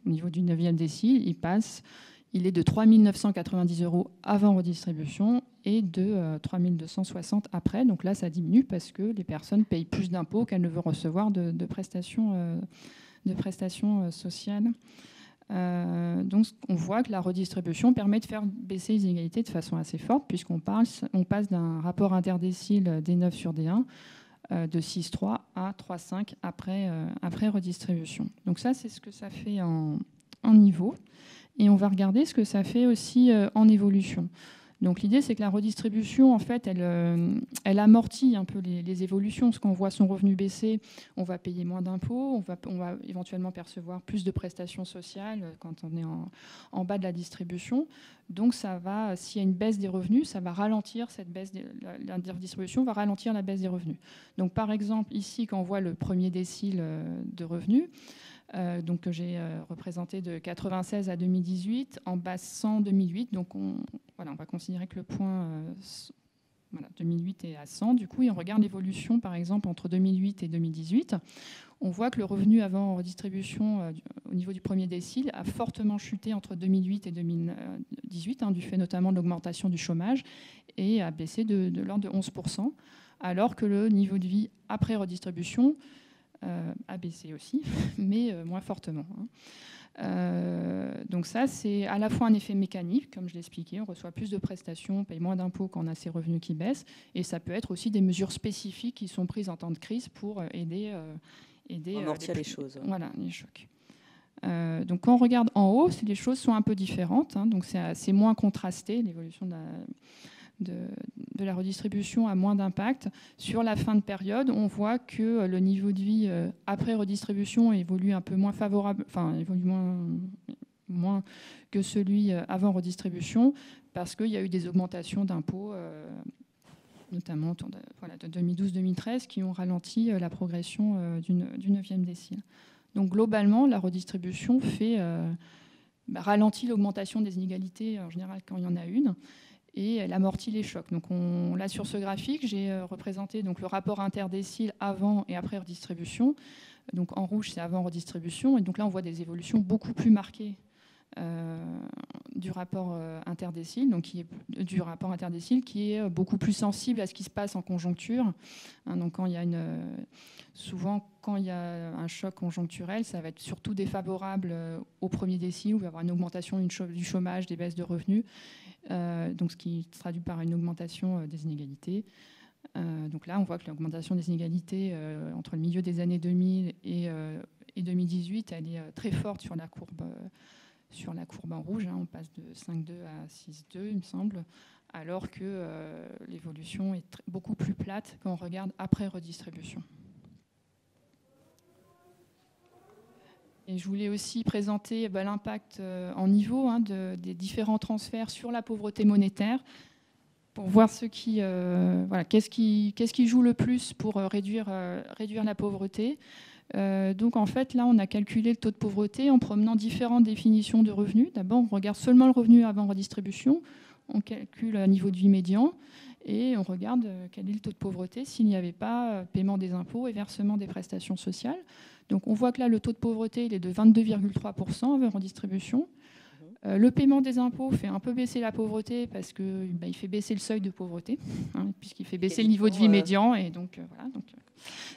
B: au niveau du 9e décile, il est de 3 990 € avant redistribution et de 3 260 € après. Donc là, ça diminue parce que les personnes payent plus d'impôts qu'elles ne veulent recevoir de prestations sociales. Donc on voit que la redistribution permet de faire baisser les inégalités de façon assez forte, puisqu'on passe d'un rapport interdécile D9 sur D1 de 6,3 à 3,5 après redistribution. Donc ça, c'est ce que ça fait en niveau. Et on va regarder ce que ça fait aussi en évolution. Donc l'idée, c'est que la redistribution, en fait, elle amortit un peu les évolutions. Parce qu'on voit son revenu baisser, on va payer moins d'impôts, on va éventuellement percevoir plus de prestations sociales quand on est en bas de la distribution. Donc s'il y a une baisse des revenus, ça va ralentir cette baisse. La redistribution va ralentir la baisse des revenus. Donc par exemple, ici, quand on voit le premier décile de revenus, donc que j'ai représenté de 96 à 2018, en bas 100 2008. Donc on va considérer que le point 2008 est à 100. Du coup, et on regarde l'évolution, par exemple, entre 2008 et 2018. On voit que le revenu avant redistribution au niveau du premier décile a fortement chuté entre 2008 et 2018, du fait notamment de l'augmentation du chômage, et a baissé de l'ordre de 11%, alors que le niveau de vie après redistribution a baissé aussi, mais moins fortement. Donc ça, c'est à la fois un effet mécanique, comme je l'ai expliqué, on reçoit plus de prestations, on paye moins d'impôts quand on a ces revenus qui baissent, et ça peut être aussi des mesures spécifiques qui sont prises en temps de crise pour aider
A: amortir les choses.
B: Voilà, les chocs. Donc quand on regarde en haut, les choses sont un peu différentes, donc c'est moins contrasté, l'évolution de la redistribution a moins d'impact. Sur la fin de période, on voit que le niveau de vie après redistribution évolue un peu moins favorable, évolue moins que celui avant redistribution, parce qu'il y a eu des augmentations d'impôts, notamment de 2012-2013, qui ont ralenti la progression du 9e décile. Donc globalement, la redistribution ralentit l'augmentation des inégalités, en général quand il y en a une, et elle amortit les chocs. Donc là, sur ce graphique, j'ai représenté donc, le rapport interdécile avant et après redistribution. Donc en rouge, c'est avant redistribution. Et donc là, on voit des évolutions beaucoup plus marquées du rapport interdécile, donc du rapport interdécile qui est beaucoup plus sensible à ce qui se passe en conjoncture. Donc souvent, quand il y a un choc conjoncturel, ça va être surtout défavorable au premier décile, où il va y avoir une augmentation du chômage, des baisses de revenus, donc ce qui se traduit par une augmentation des inégalités. Donc là, on voit que l'augmentation des inégalités entre le milieu des années 2000 et 2018, elle est très forte sur la courbe en rouge. On passe de 5,2 à 6,2, il me semble, alors que l'évolution est beaucoup plus plate quand on regarde après redistribution. Et je voulais aussi présenter l'impact en niveau des différents transferts sur la pauvreté monétaire, pour voir qu'est-ce qui joue le plus pour réduire la pauvreté. Donc en fait, là, on a calculé le taux de pauvreté en promenant différentes définitions de revenus. D'abord, on regarde seulement le revenu avant redistribution, on calcule un niveau de vie médian et on regarde quel est le taux de pauvreté s'il n'y avait pas paiement des impôts et versement des prestations sociales. Donc on voit que là, le taux de pauvreté il est de 22,3% avant redistribution. Le paiement des impôts fait un peu baisser la pauvreté parce qu'il fait baisser le seuil de pauvreté, puisqu'il fait baisser le niveau de vie médian. Et donc,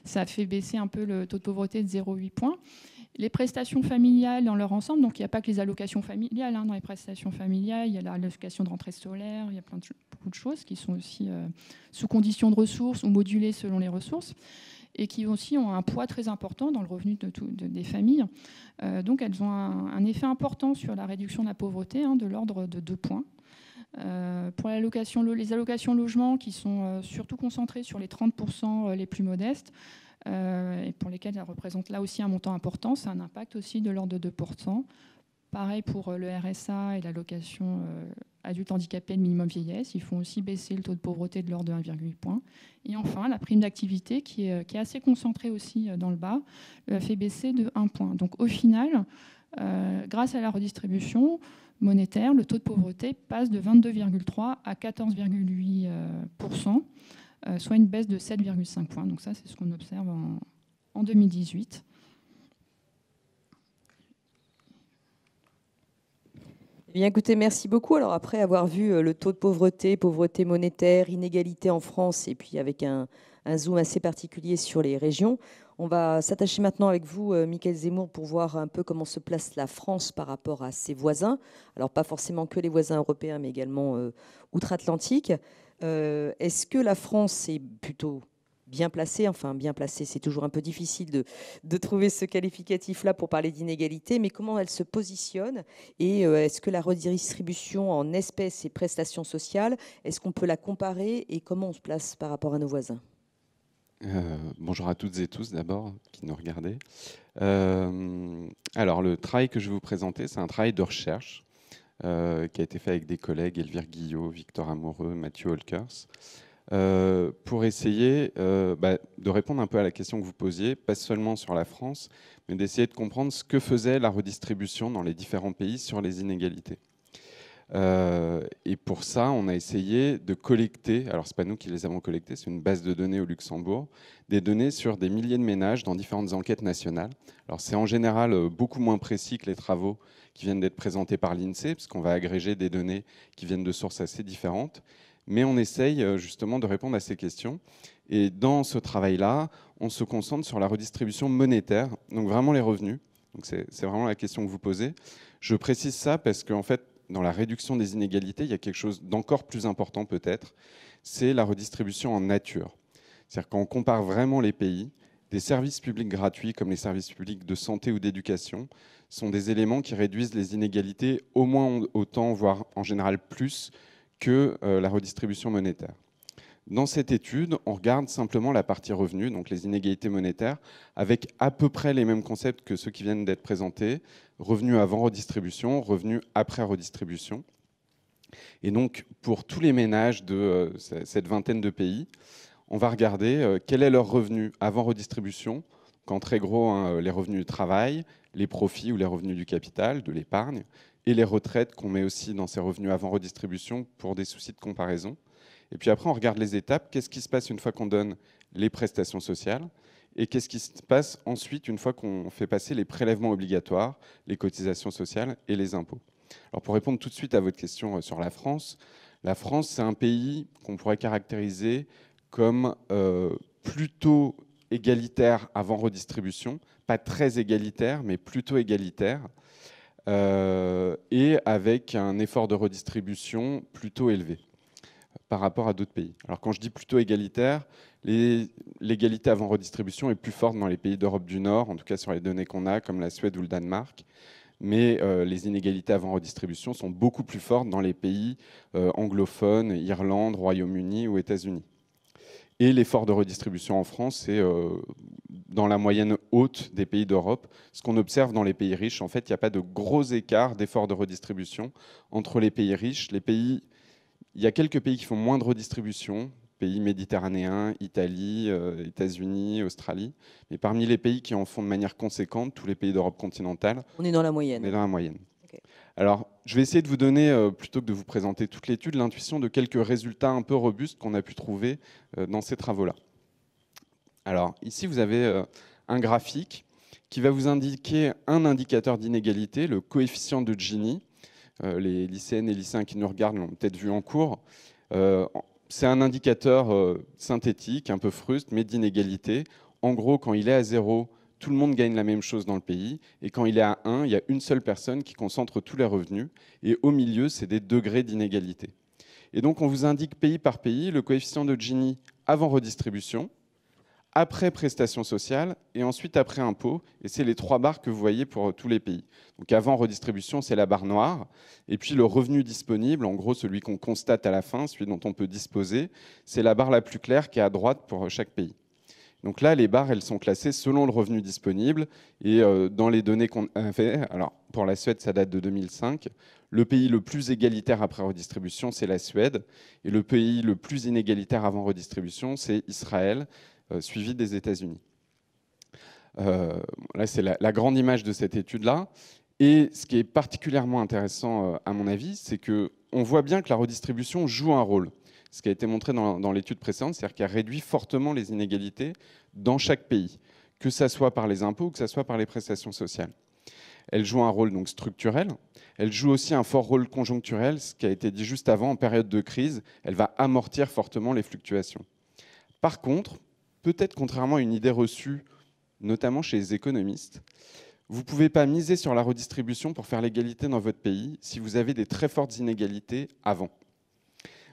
B: ça fait baisser un peu le taux de pauvreté de 0,8 points. Les prestations familiales dans leur ensemble, donc il n'y a pas que les allocations familiales. Dans les prestations familiales, il y a l'allocation de rentrée scolaire, il y a beaucoup de choses qui sont aussi sous conditions de ressources ou modulées selon les ressources, et qui aussi ont un poids très important dans le revenu des familles. Donc elles ont un effet important sur la réduction de la pauvreté, de l'ordre de 2 points. Pour les allocations logement, qui sont surtout concentrées sur les 30% les plus modestes, et pour lesquelles elles représentent là aussi un montant important, c'est un impact aussi de l'ordre de 2%. Pareil pour le RSA et l'allocation adulte handicapé de minimum vieillesse. Ils font aussi baisser le taux de pauvreté de l'ordre de 1,8 point. Et enfin, la prime d'activité, qui est assez concentrée aussi dans le bas, fait baisser de 1 point. Donc au final, grâce à la redistribution monétaire, le taux de pauvreté passe de 22,3 à 14,8%, soit une baisse de 7,5 points. Donc ça, c'est ce qu'on observe en 2018.
A: Eh bien, écoutez, merci beaucoup. Alors, après avoir vu le taux de pauvreté, pauvreté monétaire, inégalité en France, et puis avec un zoom assez particulier sur les régions, on va s'attacher maintenant avec vous, Mickaël Zemmour, pour voir un peu comment se place la France par rapport à ses voisins. Alors, pas forcément que les voisins européens, mais également outre-Atlantique. Est-ce que la France est plutôt bien placée, enfin bien placée, c'est toujours un peu difficile de trouver ce qualificatif-là pour parler d'inégalité, mais comment elle se positionne et est-ce que la redistribution en espèces et prestations sociales, est-ce qu'on peut la comparer et comment on se place par rapport à nos voisins ?
D: Bonjour à toutes et tous d'abord qui nous regardez. Alors le travail que je vais vous présenter, c'est un travail de recherche qui a été fait avec des collègues, Elvire Guillot, Victor Amoureux, Mathieu Holkers, pour essayer de répondre un peu à la question que vous posiez, pas seulement sur la France, mais d'essayer de comprendre ce que faisait la redistribution dans les différents pays sur les inégalités. Et pour ça, on a essayé de collecter, alors ce n'est pas nous qui les avons collectés, c'est une base de données au Luxembourg, des données sur des milliers de ménages dans différentes enquêtes nationales. Alors c'est en général beaucoup moins précis que les travaux qui viennent d'être présentés par l'INSEE, parce qu'on va agréger des données qui viennent de sources assez différentes. Mais on essaye justement de répondre à ces questions. Et dans ce travail-là, on se concentre sur la redistribution monétaire, donc vraiment les revenus. Donc c'est vraiment la question que vous posez. Je précise ça parce qu'en fait, dans la réduction des inégalités, il y a quelque chose d'encore plus important peut-être, c'est la redistribution en nature. C'est-à-dire quand on compare vraiment les pays, des services publics gratuits comme les services publics de santé ou d'éducation sont des éléments qui réduisent les inégalités au moins autant, voire en général plus, que la redistribution monétaire. Dans cette étude, on regarde simplement la partie revenus, donc les inégalités monétaires, avec à peu près les mêmes concepts que ceux qui viennent d'être présentés, revenus avant redistribution, revenus après redistribution. Et donc, pour tous les ménages de cette vingtaine de pays, on va regarder quel est leur revenu avant redistribution, en très gros, les revenus du travail, les profits ou les revenus du capital, de l'épargne, et les retraites qu'on met aussi dans ces revenus avant redistribution pour des soucis de comparaison. Et puis après, on regarde les étapes. Qu'est-ce qui se passe une fois qu'on donne les prestations sociales? Et qu'est-ce qui se passe ensuite une fois qu'on fait passer les prélèvements obligatoires, les cotisations sociales et les impôts? Alors pour répondre tout de suite à votre question sur la France, c'est un pays qu'on pourrait caractériser comme plutôt égalitaire avant redistribution, pas très égalitaire, mais plutôt égalitaire, et avec un effort de redistribution plutôt élevé par rapport à d'autres pays. Alors quand je dis plutôt égalitaire, l'égalité avant redistribution est plus forte dans les pays d'Europe du Nord, en tout cas sur les données qu'on a, comme la Suède ou le Danemark, mais les inégalités avant redistribution sont beaucoup plus fortes dans les pays anglophones, Irlande, Royaume-Uni ou États-Unis. Et l'effort de redistribution en France, c'est dans la moyenne haute des pays d'Europe. Ce qu'on observe dans les pays riches, en fait, il n'y a pas de gros écart d'effort de redistribution entre les pays riches. Il y a quelques pays qui font moins de redistribution, pays méditerranéens, Italie, États-Unis, Australie. Mais parmi les pays qui en font de manière conséquente, tous les pays d'Europe continentale,
A: on est dans la moyenne.
D: On est dans la moyenne.
A: Okay.
D: Alors, je vais essayer de vous donner, plutôt que de vous présenter toute l'étude, l'intuition de quelques résultats un peu robustes qu'on a pu trouver dans ces travaux-là. Alors, ici, vous avez un graphique qui va vous indiquer un indicateur d'inégalité, le coefficient de Gini. Les lycéennes et lycéens qui nous regardent l'ont peut-être vu en cours. C'est un indicateur synthétique, un peu fruste, mais d'inégalité. En gros, quand il est à 0, tout le monde gagne la même chose dans le pays. Et quand il est à 1, il y a une seule personne qui concentre tous les revenus. Et au milieu, c'est des degrés d'inégalité. Et donc, on vous indique pays par pays le coefficient de Gini avant redistribution, après prestations sociales et ensuite après impôts. Et c'est les 3 barres que vous voyez pour tous les pays. Donc avant redistribution, c'est la barre noire. Et puis le revenu disponible, en gros celui qu'on constate à la fin, celui dont on peut disposer, c'est la barre la plus claire qui est à droite pour chaque pays. Donc là, les barres, elles sont classées selon le revenu disponible. Et dans les données qu'on avait, alors pour la Suède, ça date de 2005, le pays le plus égalitaire après redistribution, c'est la Suède. Et le pays le plus inégalitaire avant redistribution, c'est Israël, suivi des États-Unis. Là, c'est la grande image de cette étude-là. Et ce qui est particulièrement intéressant, à mon avis, c'est qu'on voit bien que la redistribution joue un rôle. Ce qui a été montré dans l'étude précédente, c'est-à-dire qu'elle réduit fortement les inégalités dans chaque pays, que ce soit par les impôts ou que ce soit par les prestations sociales. Elle joue un rôle donc structurel. Elle joue aussi un fort rôle conjoncturel, ce qui a été dit juste avant, en période de crise, elle va amortir fortement les fluctuations. Par contre, peut-être contrairement à une idée reçue, notamment chez les économistes, vous ne pouvez pas miser sur la redistribution pour faire l'égalité dans votre pays si vous avez des très fortes inégalités avant.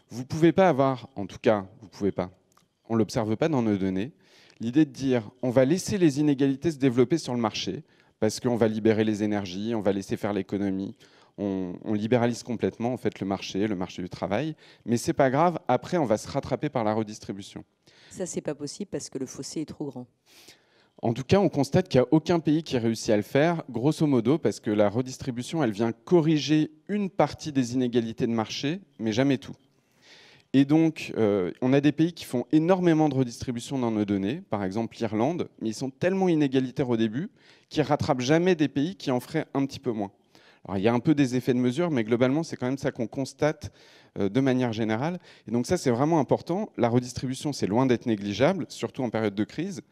D: Vous ne pouvez pas avoir, en tout cas, vous ne pouvez pas, on ne l'observe pas dans nos données, l'idée de dire on va laisser les inégalités se développer sur le marché parce qu'on va libérer les énergies, on va laisser faire l'économie, on libéralise complètement en fait, le marché du travail, mais ce n'est pas grave, après on va se rattraper par la redistribution.
A: Ça, ce n'est pas possible parce que le fossé est trop grand.
D: En tout cas, on constate qu'il n'y a aucun pays qui réussit à le faire, grosso modo, parce que la redistribution, elle vient corriger une partie des inégalités de marché, mais jamais tout. Et donc, on a des pays qui font énormément de redistribution dans nos données, par exemple l'Irlande, mais ils sont tellement inégalitaires au début qu'ils ne rattrapent jamais des pays qui en feraient un petit peu moins. Alors, il y a un peu des effets de mesure, mais globalement, c'est quand même ça qu'on constate de manière générale. Et donc ça, c'est vraiment important. La redistribution, c'est loin d'être négligeable, surtout en période de crise.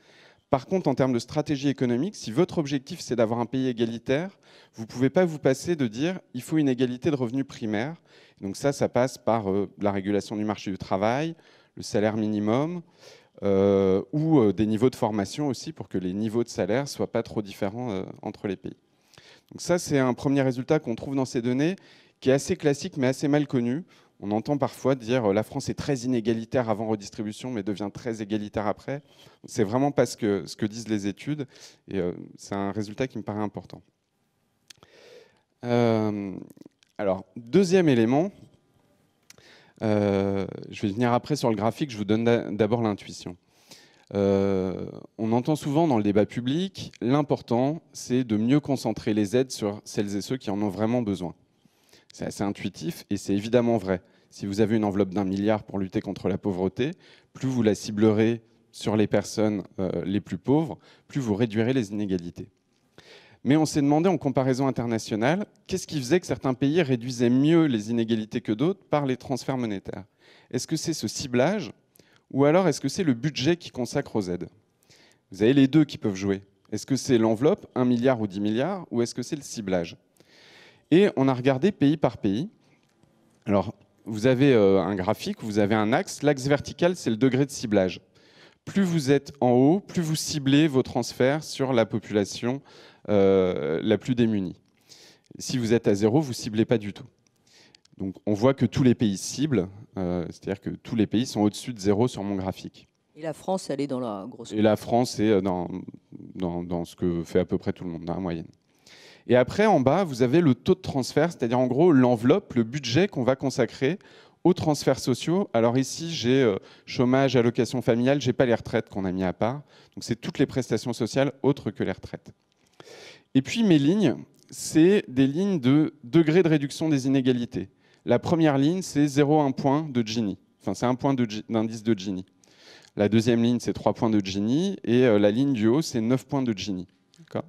D: Par contre, en termes de stratégie économique, si votre objectif, c'est d'avoir un pays égalitaire, vous ne pouvez pas vous passer de dire il faut une égalité de revenus primaires. Donc ça passe par la régulation du marché du travail, le salaire minimum, ou des niveaux de formation aussi, pour que les niveaux de salaire ne soient pas trop différents entre les pays. Donc ça, c'est un premier résultat qu'on trouve dans ces données, qui est assez classique, mais assez mal connu. On entend parfois dire la France est très inégalitaire avant redistribution, mais devient très égalitaire après. C'est vraiment pas ce que disent les études, et c'est un résultat qui me paraît important. Alors, deuxième élément, je vais venir après sur le graphique, je vous donne d'abord l'intuition. On entend souvent dans le débat public, l'important, c'est de mieux concentrer les aides sur celles et ceux qui en ont vraiment besoin. C'est assez intuitif et c'est évidemment vrai. Si vous avez une enveloppe d'1 milliard pour lutter contre la pauvreté, plus vous la ciblerez sur les personnes les plus pauvres, plus vous réduirez les inégalités. Mais on s'est demandé en comparaison internationale, qu'est-ce qui faisait que certains pays réduisaient mieux les inégalités que d'autres par les transferts monétaires? Est-ce que c'est ce ciblage ou alors est-ce que c'est le budget qui consacre aux aides? Vous avez les deux qui peuvent jouer. Est-ce que c'est l'enveloppe, 1 milliard ou 10 milliards, ou est-ce que c'est le ciblage? Et on a regardé pays par pays. Alors, vous avez un graphique, vous avez un axe. L'axe vertical, c'est le degré de ciblage. Plus vous êtes en haut, plus vous ciblez vos transferts sur la population la plus démunie. Si vous êtes à 0, vous ne ciblez pas du tout. Donc, on voit que tous les pays ciblent, c'est-à-dire que tous les pays sont au-dessus de 0 sur mon graphique.
A: Et la France, elle est dans la grosse...
D: Et la France est dans ce que fait à peu près tout le monde, dans la moyenne. Et après, en bas, vous avez le taux de transfert, c'est-à-dire en gros l'enveloppe, le budget qu'on va consacrer aux transferts sociaux. Alors ici, j'ai chômage, allocation familiale, je n'ai pas les retraites qu'on a mis à part. Donc c'est toutes les prestations sociales autres que les retraites. Et puis mes lignes, c'est des lignes de degré de réduction des inégalités. La première ligne, c'est 0,1 point de Gini. Enfin, c'est 1 point d'indice de Gini. La deuxième ligne, c'est 3 points de Gini. Et la ligne du haut, c'est 9 points de Gini. D'accord ?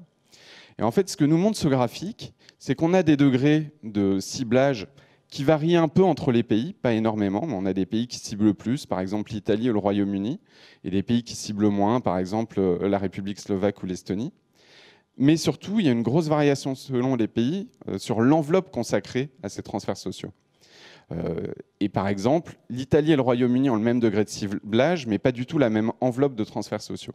D: Et en fait, ce que nous montre ce graphique, c'est qu'on a des degrés de ciblage qui varient un peu entre les pays, pas énormément, mais on a des pays qui ciblent plus, par exemple l'Italie ou le Royaume-Uni, et des pays qui ciblent moins, par exemple la République slovaque ou l'Estonie. Mais surtout, il y a une grosse variation selon les pays sur l'enveloppe consacrée à ces transferts sociaux. Et par exemple, l'Italie et le Royaume-Uni ont le même degré de ciblage, mais pas du tout la même enveloppe de transferts sociaux.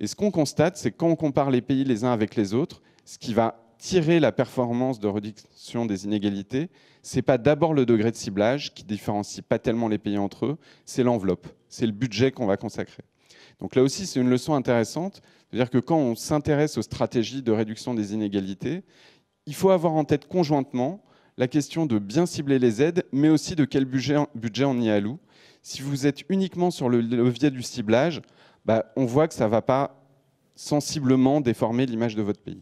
D: Et ce qu'on constate, c'est que quand on compare les pays les uns avec les autres, ce qui va tirer la performance de réduction des inégalités, ce n'est pas d'abord le degré de ciblage qui différencie pas tellement les pays entre eux, c'est l'enveloppe, c'est le budget qu'on va consacrer. Donc là aussi, c'est une leçon intéressante, c'est-à-dire que quand on s'intéresse aux stratégies de réduction des inégalités, il faut avoir en tête conjointement la question de bien cibler les aides, mais aussi de quel budget on y alloue. Si vous êtes uniquement sur le levier du ciblage, on voit que ça ne va pas sensiblement déformer l'image de votre pays.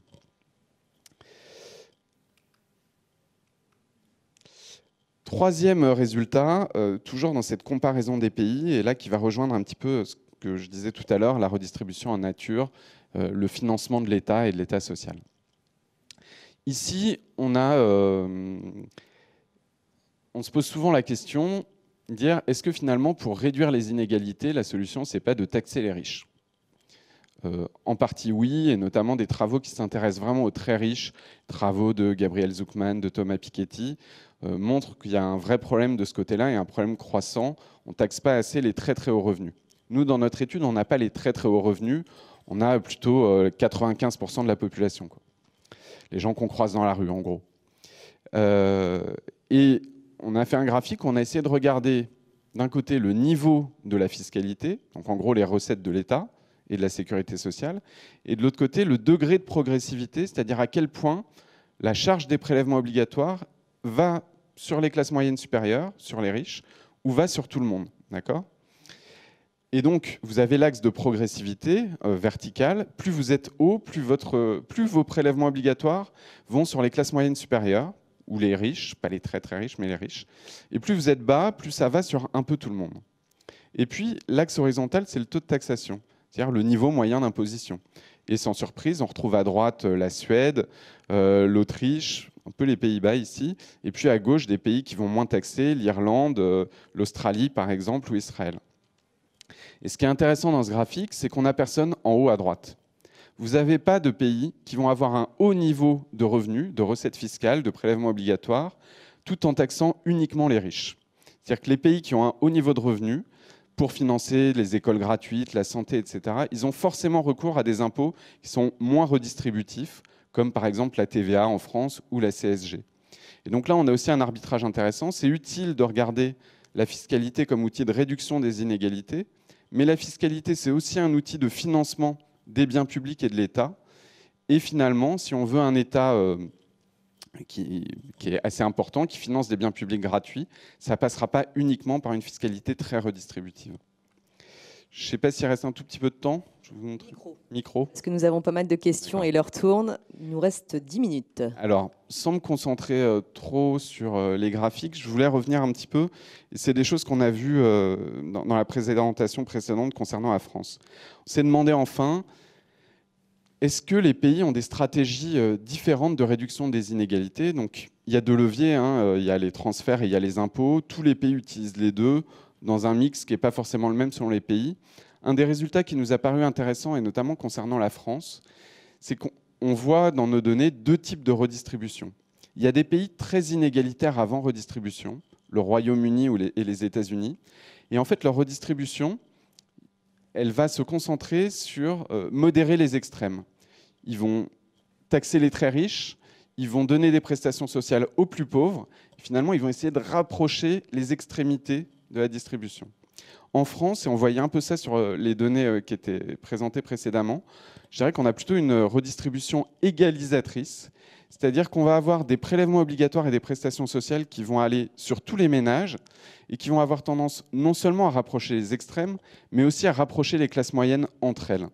D: Troisième résultat, toujours dans cette comparaison des pays, et là qui va rejoindre un petit peu ce que je disais tout à l'heure, la redistribution en nature, le financement de l'État et de l'État social. Ici, on se pose souvent la question, dire est-ce que finalement pour réduire les inégalités, la solution c'est pas de taxer les riches? En partie oui, et notamment des travaux qui s'intéressent vraiment aux très riches, travaux de Gabriel Zucman, de Thomas Piketty, montrent qu'il y a un vrai problème de ce côté-là et un problème croissant. On ne taxe pas assez les très très hauts revenus. Nous, dans notre étude, on n'a pas les très très hauts revenus, on a plutôt 95% de la population, quoi. Les gens qu'on croise dans la rue, en gros. Et on a fait un graphique, on a essayé de regarder d'un côté le niveau de la fiscalité, donc en gros les recettes de l'État et de la sécurité sociale, et de l'autre côté le degré de progressivité, c'est-à-dire à quel point la charge des prélèvements obligatoires va sur les classes moyennes supérieures, sur les riches, ou va sur tout le monde. D'accord ? Et donc, vous avez l'axe de progressivité verticale. Plus vous êtes haut, plus vos prélèvements obligatoires vont sur les classes moyennes supérieures, ou les riches, pas les très très riches, mais les riches. Et plus vous êtes bas, plus ça va sur un peu tout le monde. Et puis, l'axe horizontal, c'est le taux de taxation, c'est-à-dire le niveau moyen d'imposition. Et sans surprise, on retrouve à droite la Suède, l'Autriche, un peu les Pays-Bas ici, et puis à gauche des pays qui vont moins taxer, l'Irlande, l'Australie par exemple, ou Israël. Et ce qui est intéressant dans ce graphique, c'est qu'on n'a personne en haut à droite. Vous n'avez pas de pays qui vont avoir un haut niveau de revenus, de recettes fiscales, de prélèvements obligatoires, tout en taxant uniquement les riches. C'est-à-dire que les pays qui ont un haut niveau de revenus, pour financer les écoles gratuites, la santé, etc., ils ont forcément recours à des impôts qui sont moins redistributifs, comme par exemple la TVA en France ou la CSG. Et donc là, on a aussi un arbitrage intéressant. C'est utile de regarder la fiscalité comme outil de réduction des inégalités, mais la fiscalité, c'est aussi un outil de financement des biens publics et de l'État. Et finalement, si on veut un État qui est assez important, qui finance des biens publics gratuits, ça ne passera pas uniquement par une fiscalité très redistributive. Je ne sais pas s'il reste un tout petit peu de temps. Je vous montre. Micro.
A: Parce que nous avons pas mal de questions et l'heure tourne. Il nous reste 10 minutes.
D: Alors, sans me concentrer trop sur les graphiques, je voulais revenir un petit peu. C'est des choses qu'on a vues dans la présentation précédente concernant la France. On s'est demandé enfin, est-ce que les pays ont des stratégies différentes de réduction des inégalités? Donc, il y a deux leviers, il y a les transferts et il y a les impôts. Tous les pays utilisent les deux dans un mix qui n'est pas forcément le même selon les pays. un des résultats qui nous a paru intéressant, et notamment concernant la France, c'est qu'on voit dans nos données 2 types de redistribution. Il y a des pays très inégalitaires avant redistribution, le Royaume-Uni et les États-Unis. Et en fait, leur redistribution, elle va se concentrer sur modérer les extrêmes. Ils vont taxer les très riches, ils vont donner des prestations sociales aux plus pauvres. Et finalement, ils vont essayer de rapprocher les extrémités de la distribution. En France, et on voyait un peu ça sur les données qui étaient présentées précédemment, je dirais qu'on a plutôt une redistribution égalisatrice, c'est-à-dire qu'on va avoir des prélèvements obligatoires et des prestations sociales qui vont aller sur tous les ménages et qui vont avoir tendance non seulement à rapprocher les extrêmes, mais aussi à rapprocher les classes moyennes entre elles.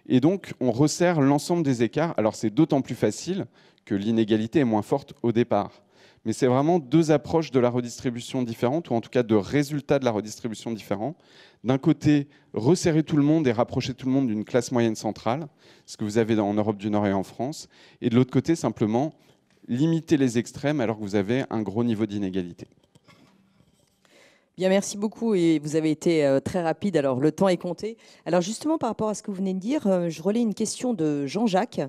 D: Et donc, on resserre l'ensemble des écarts. Alors, c'est d'autant plus facile que l'inégalité est moins forte au départ. Mais c'est vraiment 2 approches de la redistribution différentes, ou en tout cas de résultats de la redistribution différents. D'un côté, resserrer tout le monde et rapprocher tout le monde d'une classe moyenne centrale, ce que vous avez en Europe du Nord et en France. Et de l'autre côté, simplement, limiter les extrêmes alors que vous avez un gros niveau d'inégalité.
A: Bien, merci beaucoup et vous avez été très rapide, alors le temps est compté. Alors justement, par rapport à ce que vous venez de dire, je relais une question de Jean-Jacques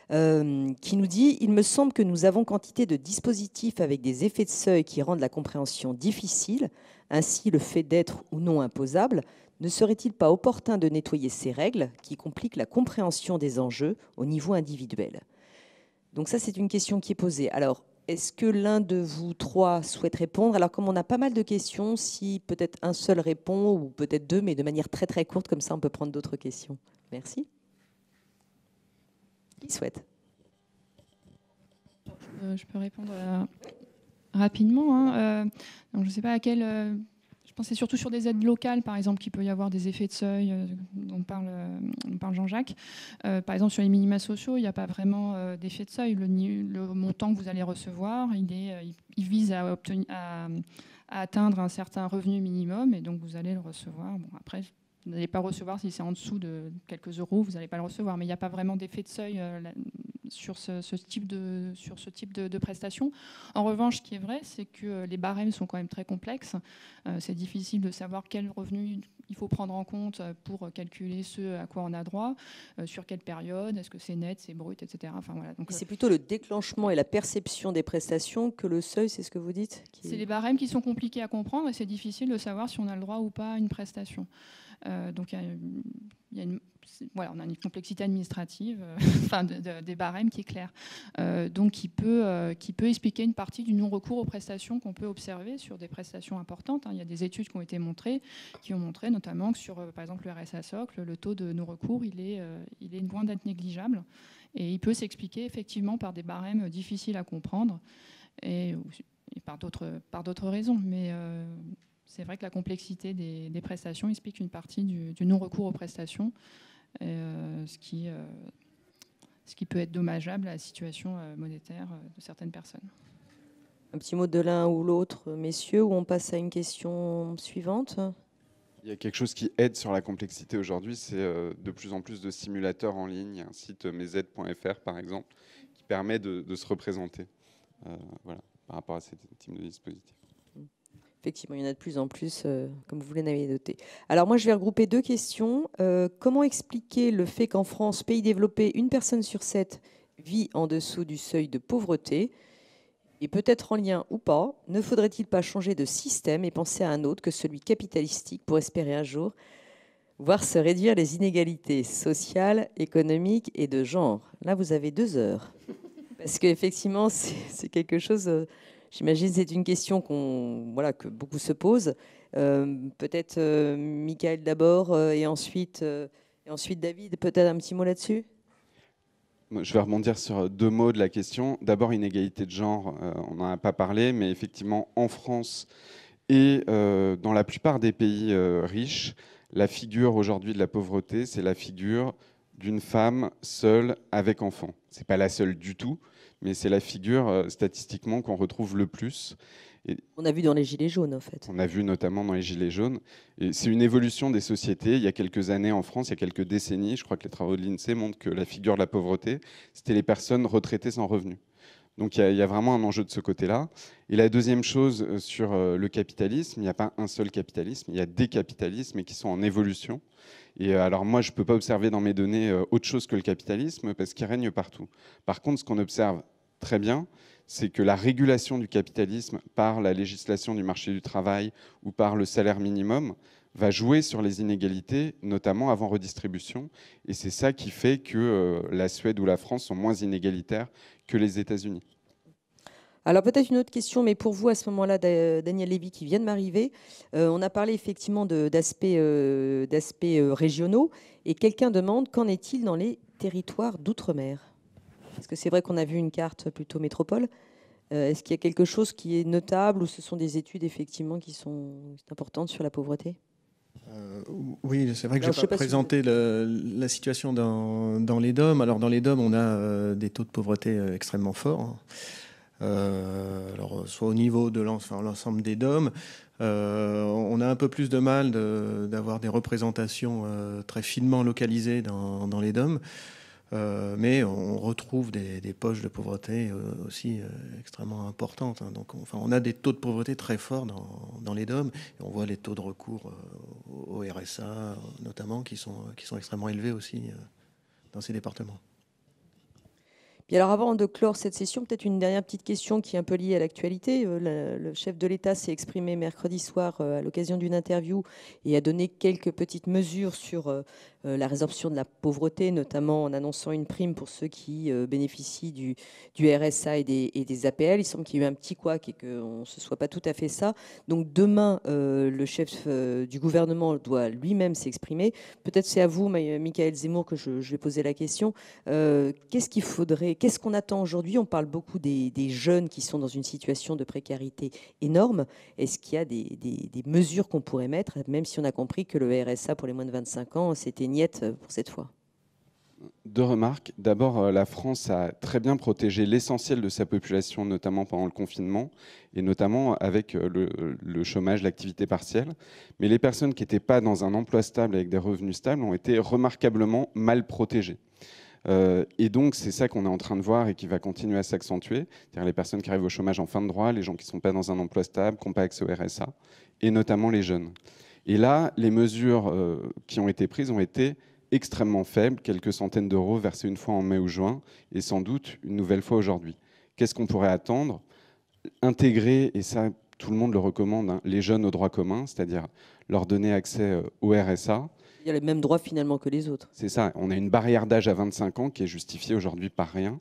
A: qui nous dit « Il me semble que nous avons quantité de dispositifs avec des effets de seuil qui rendent la compréhension difficile, ainsi le fait d'être ou non imposable. Ne serait-il pas opportun de nettoyer ces règles qui compliquent la compréhension des enjeux au niveau individuel ?» Donc ça, c'est une question qui est posée. Alors, est-ce que l'un de vous 3 souhaite répondre? Alors, comme on a pas mal de questions, si peut-être un seul répond, ou peut-être 2, mais de manière très très courte, comme ça on peut prendre d'autres questions. Merci. Qui souhaite?
B: Je peux répondre rapidement. Donc, je ne sais pas à quel... je pensais surtout sur des aides locales, par exemple, qu'il peut y avoir des effets de seuil dont parle Jean-Jacques. Par exemple, sur les minima sociaux, il n'y a pas vraiment d'effet de seuil. Le montant que vous allez recevoir, il vise à atteindre un certain revenu minimum, et donc vous allez le recevoir. Bon, après, vous n'allez pas recevoir si c'est en dessous de quelques euros, vous n'allez pas le recevoir. Mais il n'y a pas vraiment d'effet de seuil sur ce type de prestations. En revanche, ce qui est vrai, c'est que les barèmes sont quand même très complexes. C'est difficile de savoir quel revenu il faut prendre en compte pour calculer ce à quoi on a droit, sur quelle période, est-ce que c'est net, c'est brut, etc. Enfin, voilà. Donc,
A: c'est plutôt le déclenchement et la perception des prestations que le seuil, c'est ce que vous dites
B: C'est les barèmes qui sont compliqués à comprendre et c'est difficile de savoir si on a le droit ou pas à une prestation. Donc on a une complexité administrative des barèmes qui est claire. Donc qui peut expliquer une partie du non-recours aux prestations qu'on peut observer sur des prestations importantes. Il y a des études qui ont été montrées, qui ont montré notamment que sur, par exemple, le RSA socle, le taux de non-recours, il est loin d'être négligeable. Et il peut s'expliquer effectivement par des barèmes difficiles à comprendre et par d'autres raisons. Mais c'est vrai que la complexité des prestations explique une partie du non-recours aux prestations, ce qui peut être dommageable à la situation monétaire de certaines personnes.
A: Un petit mot de l'un ou l'autre, messieurs, ou on passe à une question suivante?
D: Il y a quelque chose qui aide sur la complexité aujourd'hui, c'est de plus en plus de simulateurs en ligne. Il y a un site mesaides.fr, par exemple, qui permet de se représenter par rapport à ces types de dispositifs.
A: Effectivement, il y en a de plus en plus, comme vous l'avez noté. Alors moi, je vais regrouper 2 questions. Comment expliquer le fait qu'en France, pays développé, 1 personne sur 7 vit en dessous du seuil de pauvreté? Et peut-être en lien ou pas, ne faudrait-il pas changer de système et penser à un autre que celui capitalistique pour espérer un jour voir se réduire les inégalités sociales, économiques et de genre? Là, vous avez 2 heures. Parce qu'effectivement, c'est quelque chose... J'imagine que c'est une question que beaucoup se posent. Peut-être Michael d'abord et ensuite David. Peut-être un petit mot là-dessus?
D: Je vais rebondir sur 2 mots de la question. D'abord, inégalité de genre, on n'en a pas parlé, mais effectivement, en France et dans la plupart des pays riches, la figure aujourd'hui de la pauvreté, c'est la figure d'une femme seule avec enfant. Ce n'est pas la seule du tout, mais c'est la figure statistiquement qu'on retrouve le plus. Et
A: on a vu dans les Gilets jaunes, en fait.
D: On a vu notamment dans les Gilets jaunes. Et c'est une évolution des sociétés. Il y a quelques années en France, il y a quelques décennies, je crois que les travaux de l'INSEE montrent que la figure de la pauvreté, c'était les personnes retraitées sans revenus. Donc il y a vraiment un enjeu de ce côté-là. Et la deuxième chose sur le capitalisme, il n'y a pas un seul capitalisme, il y a des capitalismes qui sont en évolution. Et alors moi, je ne peux pas observer dans mes données autre chose que le capitalisme parce qu'il règne partout. Par contre, ce qu'on observe très bien, c'est que la régulation du capitalisme par la législation du marché du travail ou par le salaire minimum va jouer sur les inégalités, notamment avant redistribution. Et c'est ça qui fait que la Suède ou la France sont moins inégalitaires que les États-Unis.
A: Alors peut-être une autre question, mais pour vous à ce moment-là, Daniel Lévy, qui vient de m'arriver, on a parlé effectivement d'aspects régionaux, et quelqu'un demande qu'en est-il dans les territoires d'outre-mer? Parce que c'est vrai qu'on a vu une carte plutôt métropole. Est-ce qu'il y a quelque chose qui est notable ou ce sont des études effectivement qui sont importantes sur la pauvreté?
C: Oui, c'est vrai que je n'ai pas présenté la situation dans les DOM. Alors dans les DOM, on a des taux de pauvreté extrêmement forts. Alors, soit au niveau de l'ensemble des DOM, on a un peu plus de mal d'avoir des représentations très finement localisées dans les DOM, mais on retrouve des poches de pauvreté aussi extrêmement importantes. Hein. Donc, on a des taux de pauvreté très forts dans les DOM, et on voit les taux de recours au RSA, notamment, qui sont extrêmement élevés aussi dans ces départements.
A: Et alors avant de clore cette session, peut-être une dernière petite question qui est un peu liée à l'actualité. Le chef de l'État s'est exprimé mercredi soir à l'occasion d'une interview et a donné quelques petites mesures sur la résorption de la pauvreté, notamment en annonçant une prime pour ceux qui bénéficient du RSA et des APL. Il semble qu'il y ait eu un petit couac et qu'on ne se soit pas tout à fait ça. Donc demain, le chef du gouvernement doit lui-même s'exprimer. Peut-être c'est à vous, Michaël Zemmour, que je vais poser la question. Qu'est-ce qu'il faudrait... Qu'est-ce qu'on attend aujourd'hui? On parle beaucoup des jeunes qui sont dans une situation de précarité énorme. Est-ce qu'il y a des mesures qu'on pourrait mettre, même si on a compris que le RSA pour les moins de 25 ans, c'était niette pour cette fois?
D: Deux remarques. D'abord, la France a très bien protégé l'essentiel de sa population, notamment pendant le confinement, et notamment avec le chômage, l'activité partielle. Mais les personnes qui n'étaient pas dans un emploi stable avec des revenus stables ont été remarquablement mal protégées. Et donc, c'est ça qu'on est en train de voir et qui va continuer à s'accentuer. C'est-à-dire les personnes qui arrivent au chômage en fin de droit, les gens qui ne sont pas dans un emploi stable, qui n'ont pas accès au RSA, et notamment les jeunes. Et là, les mesures qui ont été prises ont été extrêmement faibles, quelques centaines d'euros versés une fois en mai ou juin, et sans doute une nouvelle fois aujourd'hui. Qu'est-ce qu'on pourrait attendre? Intégrer, et ça, tout le monde le recommande, hein, les jeunes au droit commun, c'est-à-dire leur donner accès au RSA.
A: Il y a les mêmes droits finalement que les autres.
D: C'est ça, on a une barrière d'âge à 25 ans qui est justifiée aujourd'hui par rien.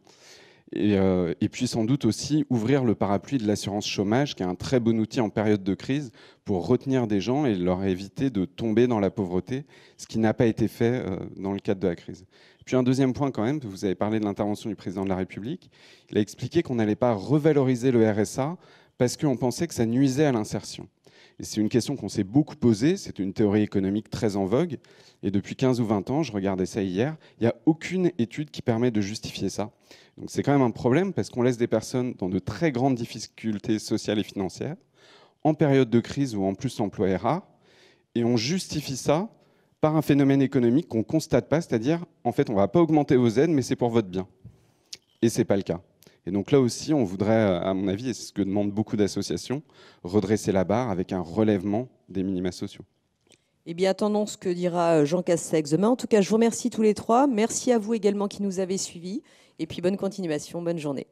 D: Et puis sans doute aussi ouvrir le parapluie de l'assurance chômage, qui est un très bon outil en période de crise pour retenir des gens et leur éviter de tomber dans la pauvreté, ce qui n'a pas été fait dans le cadre de la crise. Puis un deuxième point quand même, vous avez parlé de l'intervention du président de la République. Il a expliqué qu'on n'allait pas revaloriser le RSA parce qu'on pensait que ça nuisait à l'insertion. Et c'est une question qu'on s'est beaucoup posée, c'est une théorie économique très en vogue, et depuis 15 ou 20 ans, je regardais ça hier, il n'y a aucune étude qui permet de justifier ça. Donc c'est quand même un problème parce qu'on laisse des personnes dans de très grandes difficultés sociales et financières, en période de crise où en plus l'emploi est rare, et on justifie ça par un phénomène économique qu'on ne constate pas, c'est-à-dire en fait on ne va pas augmenter vos aides, mais c'est pour votre bien. Et ce n'est pas le cas. Et donc là aussi, on voudrait, à mon avis, et c'est ce que demandent beaucoup d'associations, redresser la barre avec un relèvement des minima sociaux.
A: Eh bien, attendons ce que dira Jean Castex demain. En tout cas, je vous remercie tous les trois. Merci à vous également qui nous avez suivis. Et puis, bonne continuation, bonne journée.